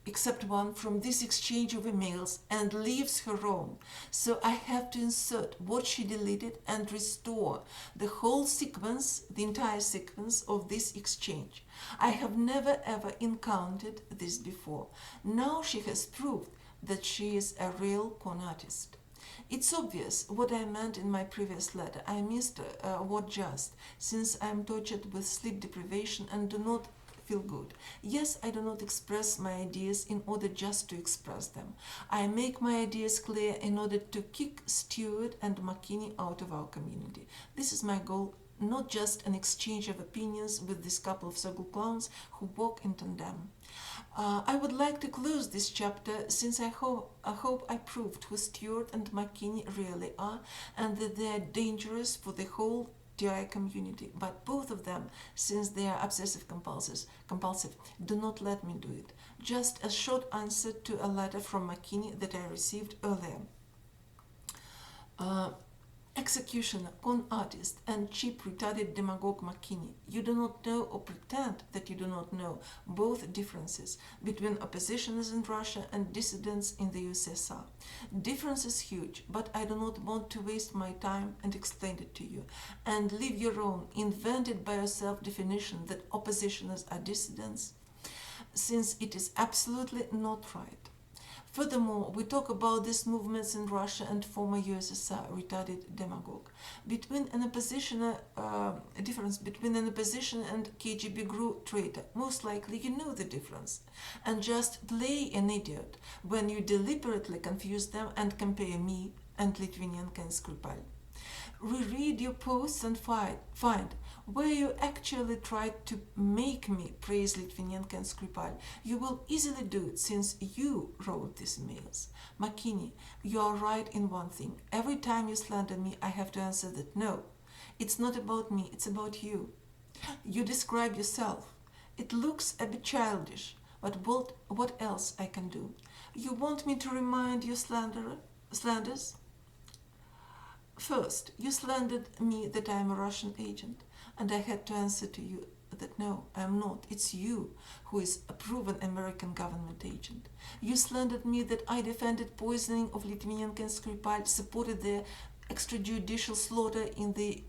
except one, from this exchange of emails and leaves her own. So I have to insert what she deleted and restore the whole sequence, the entire sequence of this exchange. I have never ever encountered this before. Now she has proved that she is a real con artist. It's obvious what I meant in my previous letter. I missed what just, since I am tortured with sleep deprivation and do not feel good. Yes, I do not express my ideas in order just to express them. I make my ideas clear in order to kick Stewart and McKinney out of our community. This is my goal, not just an exchange of opinions with this couple of circle clowns who walk in tandem. I would like to close this chapter since I hope I proved who Stewart and McKinney really are and that they are dangerous for the whole TI community, but both of them, since they are obsessive compulsive, do not let me do it. Just a short answer to a letter from McKinney that I received earlier. Executioner, con artist, and cheap retarded demagogue McKinney, you do not know or pretend that you do not know both differences between oppositioners in Russia and dissidents in the USSR. Difference is huge, but I do not want to waste my time and explain it to you, and leave your own, invented by yourself definition that oppositioners are dissidents, since it is absolutely not right. Furthermore, we talk about these movements in Russia and former USSR, retarded demagogue. Between an oppositioner, difference between an opposition and KGB GRU traitor. Most likely you know the difference. And just play an idiot when you deliberately confuse them and compare me and Litvinenko and Skripal. Reread your posts and find where you actually tried to make me praise Litvinenko and Skripal. You will easily do it since you wrote these emails. McKinney, you are right in one thing. Every time you slander me, I have to answer that no, it's not about me, it's about you. You describe yourself. It looks a bit childish, but what else I can do? You want me to remind you slanders? First, you slandered me that I am a Russian agent, and I had to answer to you that no, I am not. It's you who is a proven American government agent. You slandered me that I defended poisoning of Litvinenko and Skripal, supported their extrajudicial slaughter in the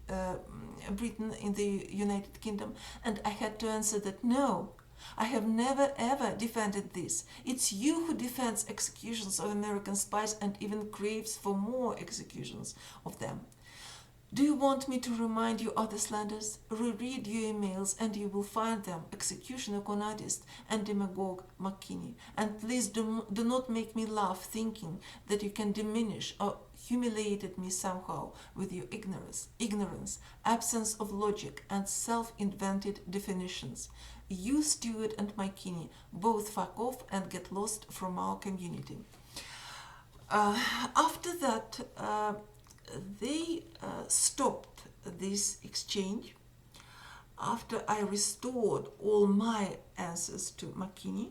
Britain, in the United Kingdom, and I had to answer that no, I have never ever defended this. It's you who defends executions of American spies and even craves for more executions of them. Do you want me to remind you of the slanders? Reread your emails and you will find them. Executioner Conadist and demagogue McKinney. And please do not make me laugh thinking that you can diminish or humiliate me somehow with your ignorance, absence of logic, and self-invented definitions. You, Stewart and McKinney, both fuck off and get lost from our community. After that, they stopped this exchange after I restored all my answers to McKinney,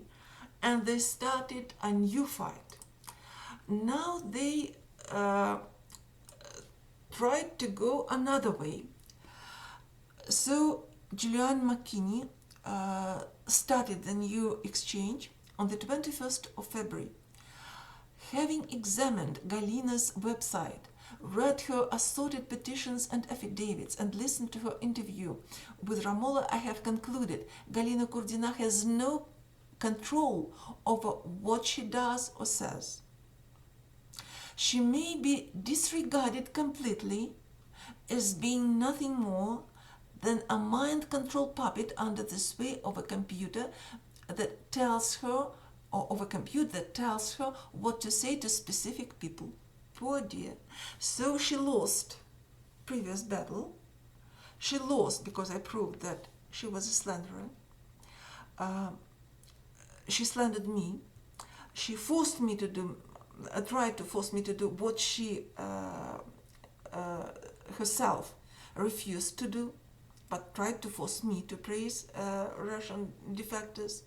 and they started a new fight. Now they tried to go another way. So Julianne McKinney started the new exchange on the 21st of February. Having examined Galina's website, read her assorted petitions and affidavits, and listened to her interview with Ramola, I have concluded Galina Kurdina has no control over what she does or says. She may be disregarded completely as being nothing more than a mind control puppet under the sway of a computer that tells her, or of a computer that tells her what to say to specific people. Poor dear. So she lost previous battle. She lost because I proved that she was a slanderer. She slandered me. She forced me to do, tried to force me to do what she herself refused to do, but tried to force me to praise Russian defectors.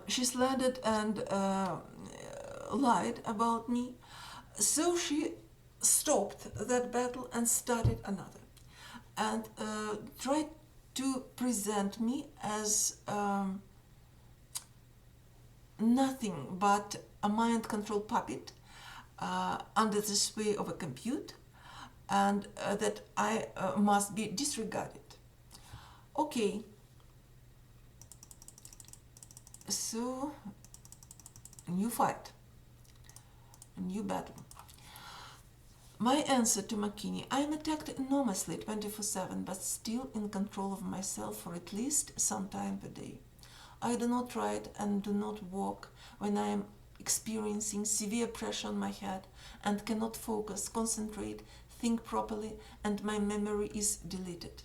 She slandered and lied about me. So she stopped that battle and started another, and tried to present me as nothing but a mind control puppet under the sway of a compute, and that I must be disregarded. Okay, so a new fight, a new battle. My answer to McKinney: I am attacked enormously 24/7, but still in control of myself for at least some time per day. I do not write and do not walk when I am experiencing severe pressure on my head and cannot focus, concentrate, think properly, and my memory is deleted.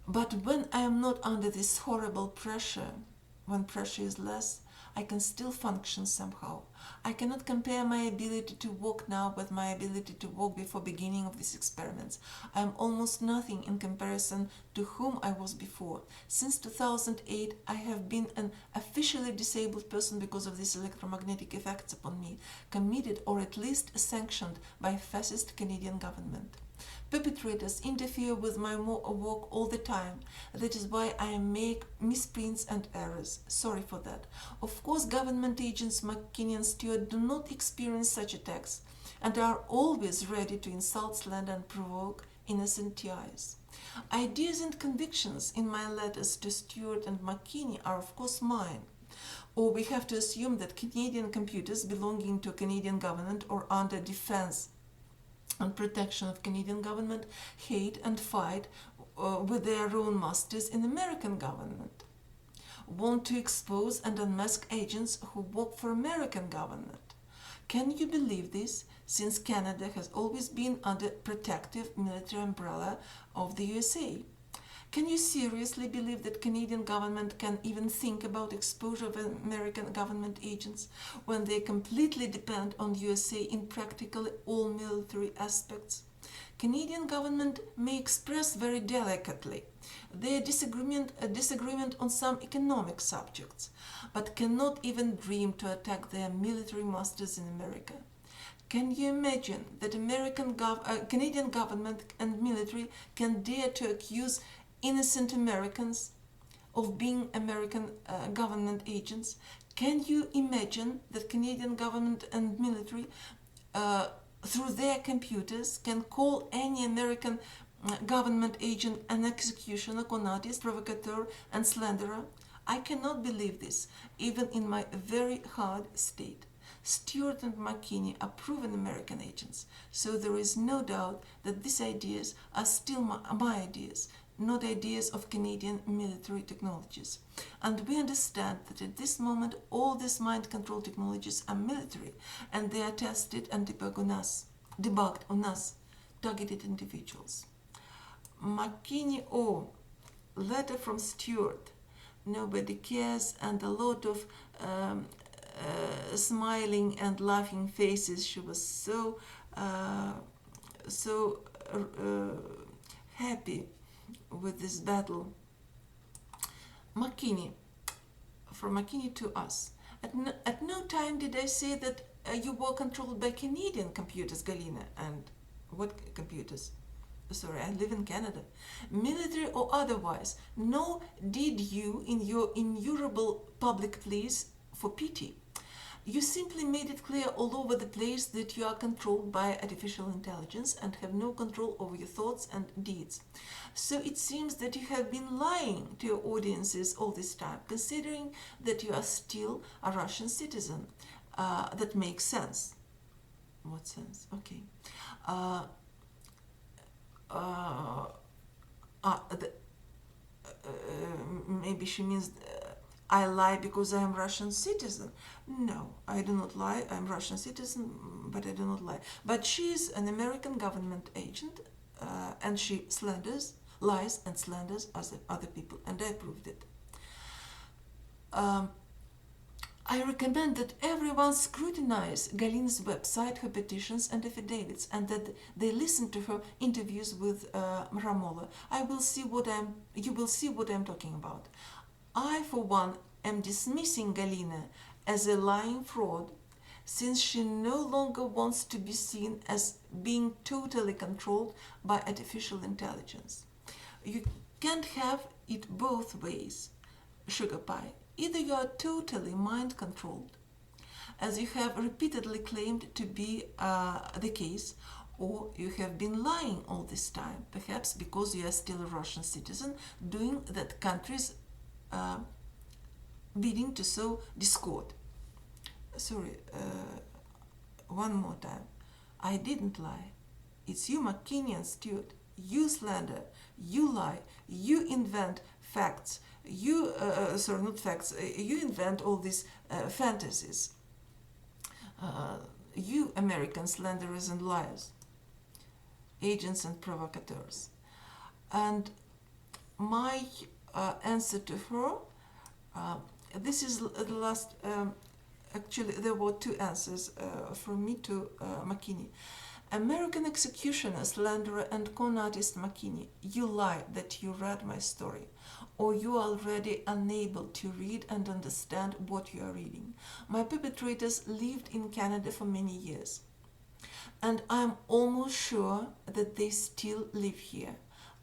But when I am not under this horrible pressure, when pressure is less, I can still function somehow. I cannot compare my ability to walk now with my ability to walk before beginning of these experiments. I am almost nothing in comparison to whom I was before. Since 2008, I have been an officially disabled person because of these electromagnetic effects upon me, committed or at least sanctioned by fascist Canadian government. Perpetrators interfere with my work all the time. That is why I make misprints and errors. Sorry for that. Of course, government agents McKinney and Stewart do not experience such attacks and are always ready to insult, slander, and provoke innocent TIs. Ideas and convictions in my letters to Stewart and McKinney are of course mine. Or we have to assume that Canadian computers belonging to Canadian government or under defense and protection of Canadian government hate and fight with their own masters in American government, want to expose and unmask agents who work for American government. Can you believe this, since Canada has always been under protective military umbrella of the USA? Can you seriously believe that Canadian government can even think about exposure of American government agents when they completely depend on USA in practically all military aspects? Canadian government may express very delicately their disagreement on some economic subjects, but cannot even dream to attack their military masters in America. Can you imagine that Canadian government and military can dare to accuse innocent Americans of being American government agents? Can you imagine that Canadian government and military, through their computers, can call any American government agent an executioner, conartist, provocateur, and slanderer? I cannot believe this, even in my very hard state. Stewart and McKinney are proven American agents, so there is no doubt that these ideas are still my ideas, not ideas of Canadian military technologies. And we understand that at this moment all these mind control technologies are military, and they are tested and debugged on us, targeted individuals. McKinney, letter from Stewart. Nobody cares, and a lot of smiling and laughing faces. She was so happy with this battle. McKinney, from McKinney to us. At no time did I say that you were controlled by Canadian computers, Galina. And what computers? Sorry, I live in Canada. Military or otherwise, nor did you in your innumerable public pleas for pity. You simply made it clear all over the place that you are controlled by artificial intelligence and have no control over your thoughts and deeds. So it seems that you have been lying to your audiences all this time, considering that you are still a Russian citizen. That makes sense. What sense? Okay. Maybe she means I lie because I am Russian citizen. No, I do not lie. I am Russian citizen, but I do not lie. But she is an American government agent, and she lies and slanders other people, and I proved it. I recommend that everyone scrutinize Galina's website, her petitions and affidavits, and that they listen to her interviews with Ramola. You will see what I'm talking about. I, for one, am dismissing Galina as a lying fraud, since she no longer wants to be seen as being totally controlled by artificial intelligence. You can't have it both ways, Sugar Pie. Either you are totally mind-controlled, as you have repeatedly claimed to be the case, or you have been lying all this time, perhaps because you are still a Russian citizen, doing that country's bidding to sow discord. Sorry, one more time. I didn't lie. It's you, McKinney and Stewart. You slander, you lie, you invent facts. You invent all these fantasies. You American slanderers and liars, agents and provocateurs. And my answer to her, this is the last, actually there were two answers from me to McKinney. American executioner, slanderer and con artist McKinney, you lie that you read my story, or you are already unable to read and understand what you are reading. My perpetrators lived in Canada for many years, and I am almost sure that they still live here.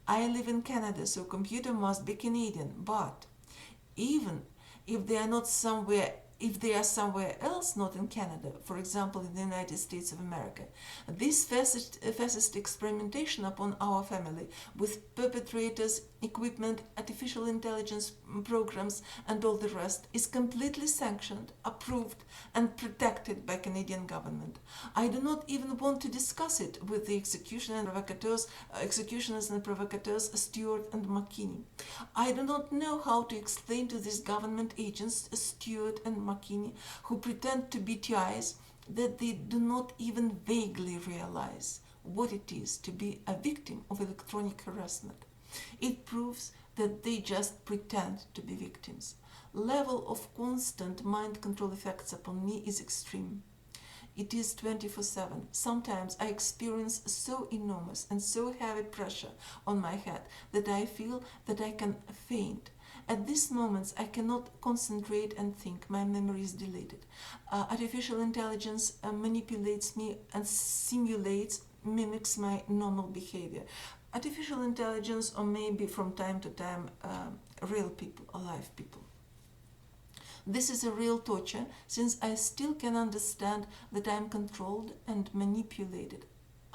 I live in Canada, so computer must be Canadian, but even if they are somewhere else, not in Canada, for example in the United States of America, this fascist experimentation upon our family with perpetrators, equipment, artificial intelligence programs and all the rest is completely sanctioned, approved and protected by Canadian government. I do not even want to discuss it with the executioners and provocateurs Stewart and McKinney. I do not know how to explain to these government agents Stewart and McKinney, who pretend to be TIs, that they do not even vaguely realize what it is to be a victim of electronic harassment. It proves that they just pretend to be victims. Level of constant mind control effects upon me is extreme. It is 24/7. Sometimes I experience so enormous and so heavy pressure on my head that I feel that I can faint. At these moments, I cannot concentrate and think. My memory is deleted. Artificial intelligence manipulates me and mimics my normal behavior. Artificial intelligence, or maybe from time to time, real people, alive people. This is a real torture, since I still can understand that I am controlled and manipulated.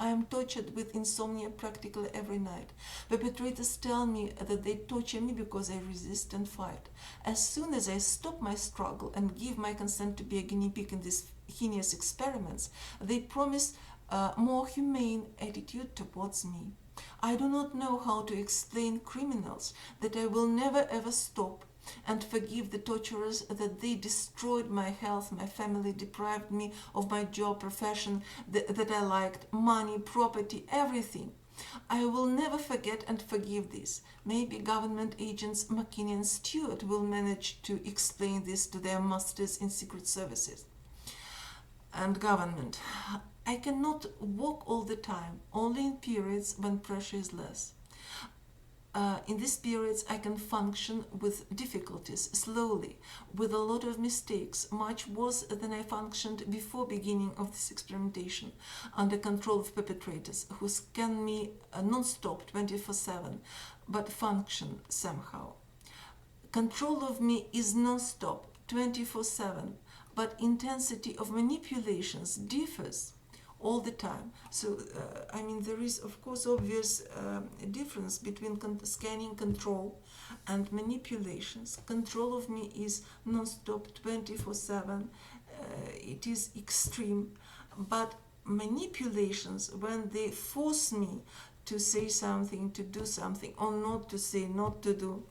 I am tortured with insomnia practically every night. Perpetrators tell me that they torture me because I resist and fight. As soon as I stop my struggle and give my consent to be a guinea pig in this heinous experiments, they promise a more humane attitude towards me. I do not know how to explain criminals that I will never ever stop and forgive the torturers, that they destroyed my health, my family, deprived me of my job, profession that I liked, money, property, everything. I will never forget and forgive this. Maybe government agents McKinney and Stewart will manage to explain this to their masters in secret services and government. I cannot walk all the time, only in periods when pressure is less. In these periods, I can function with difficulties, slowly, with a lot of mistakes, much worse than I functioned before beginning of this experimentation, under control of perpetrators who scan me non-stop 24/7, but function somehow. Control of me is non-stop 24/7, but intensity of manipulations differs all the time. So, there is, of course, obvious difference between scanning control and manipulations. Control of me is non-stop 24/7. It is extreme. But manipulations, when they force me to say something, to do something, or not to say, not to do,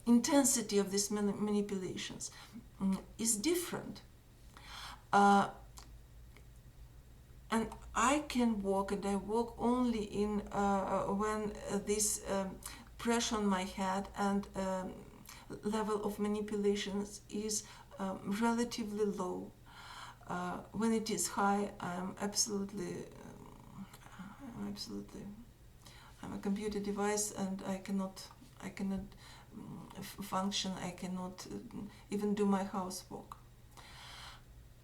intensity of these manipulations is different. And I can walk, and I walk only in when this pressure on my head and level of manipulations is relatively low. When it is high, I'm a computer device, and I cannot function. I cannot even do my housework.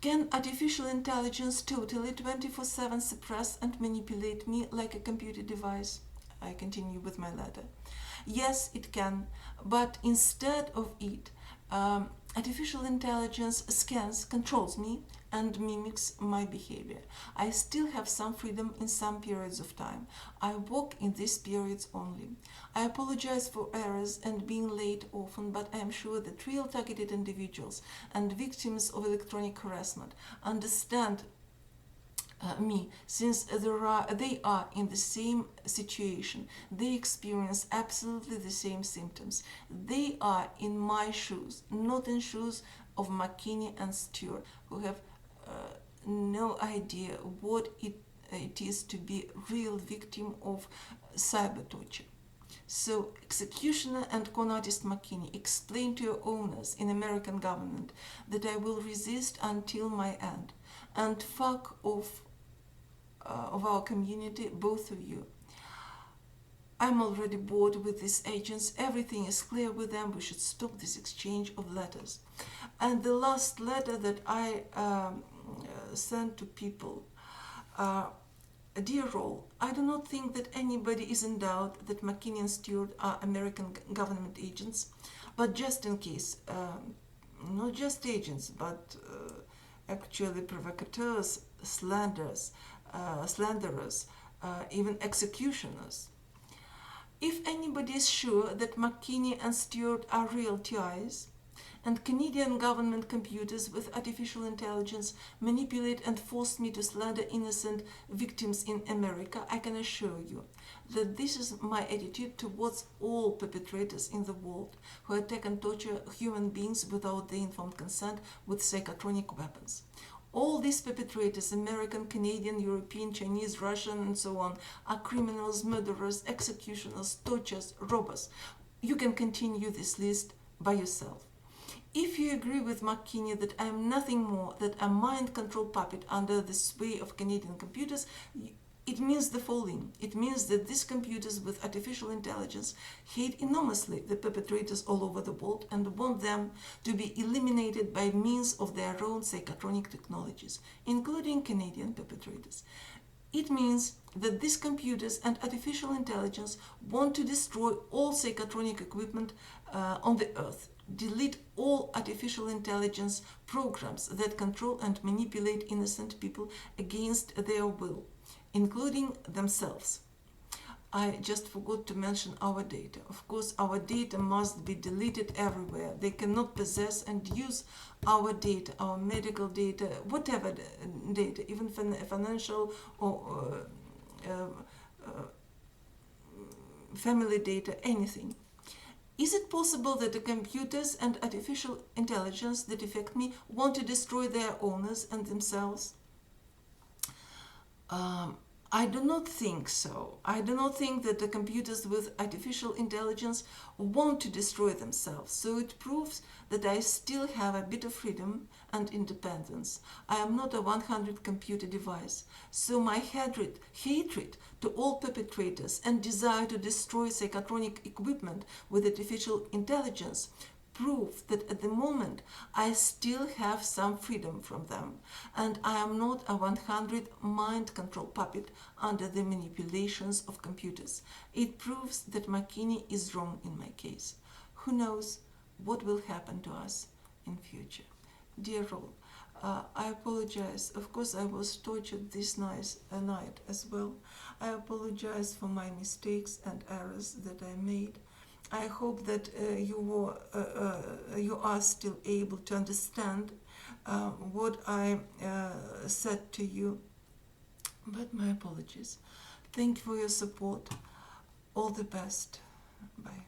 Can artificial intelligence totally 24/7 suppress and manipulate me like a computer device? I continue with my letter. Yes, it can, but instead of it, artificial intelligence scans, controls me, and mimics my behavior. I still have some freedom in some periods of time. I walk in these periods only. I apologize for errors and being late often, but I am sure that real targeted individuals and victims of electronic harassment understand me, since they are in the same situation. They experience absolutely the same symptoms. They are in my shoes, not in shoes of McKinney and Stewart, who have no idea what it is to be real victim of cyber torture. So, executioner and con artist McKinney, explain to your owners in American government that I will resist until my end. And fuck off of our community, both of you. I'm already bored with these agents. Everything is clear with them. We should stop this exchange of letters. And the last letter that I sent to people, dear all, I do not think that anybody is in doubt that McKinney and Stewart are American government agents, but just in case, not just agents, but actually provocateurs, slanderers, even executioners. If anybody is sure that McKinney and Stewart are real TIs, and Canadian government computers with artificial intelligence manipulate and force me to slander innocent victims in America, I can assure you that this is my attitude towards all perpetrators in the world who attack and torture human beings without their informed consent with psychotronic weapons. All these perpetrators, American, Canadian, European, Chinese, Russian, and so on, are criminals, murderers, executioners, torturers, robbers. You can continue this list by yourself. If you agree with McKinney that I am nothing more than a mind-control puppet under the sway of Canadian computers, it means the following. It means that these computers with artificial intelligence hate enormously the perpetrators all over the world and want them to be eliminated by means of their own psychotronic technologies, including Canadian perpetrators. It means that these computers and artificial intelligence want to destroy all psychotronic equipment on the earth, delete all artificial intelligence programs that control and manipulate innocent people against their will, including themselves. I just forgot to mention our data. Of course, our data must be deleted everywhere. They cannot possess and use our data, our medical data, whatever data, even financial or family data, anything. Is it possible that the computers and artificial intelligence that affect me want to destroy their owners and themselves? I do not think so. I do not think that the computers with artificial intelligence want to destroy themselves. So it proves that I still have a bit of freedom and independence. I am not a 100 computer device. So my hatred to all perpetrators and desire to destroy psychotronic equipment with artificial intelligence prove that at the moment I still have some freedom from them, and I am not a 100 mind control puppet under the manipulations of computers. It proves that McKinney is wrong in my case. Who knows what will happen to us in future? Dear Roll, I apologize. Of course, I was tortured this night as well. I apologize for my mistakes and errors that I made. I hope that you are still able to understand what I said to you. But my apologies. Thank you for your support. All the best. Bye.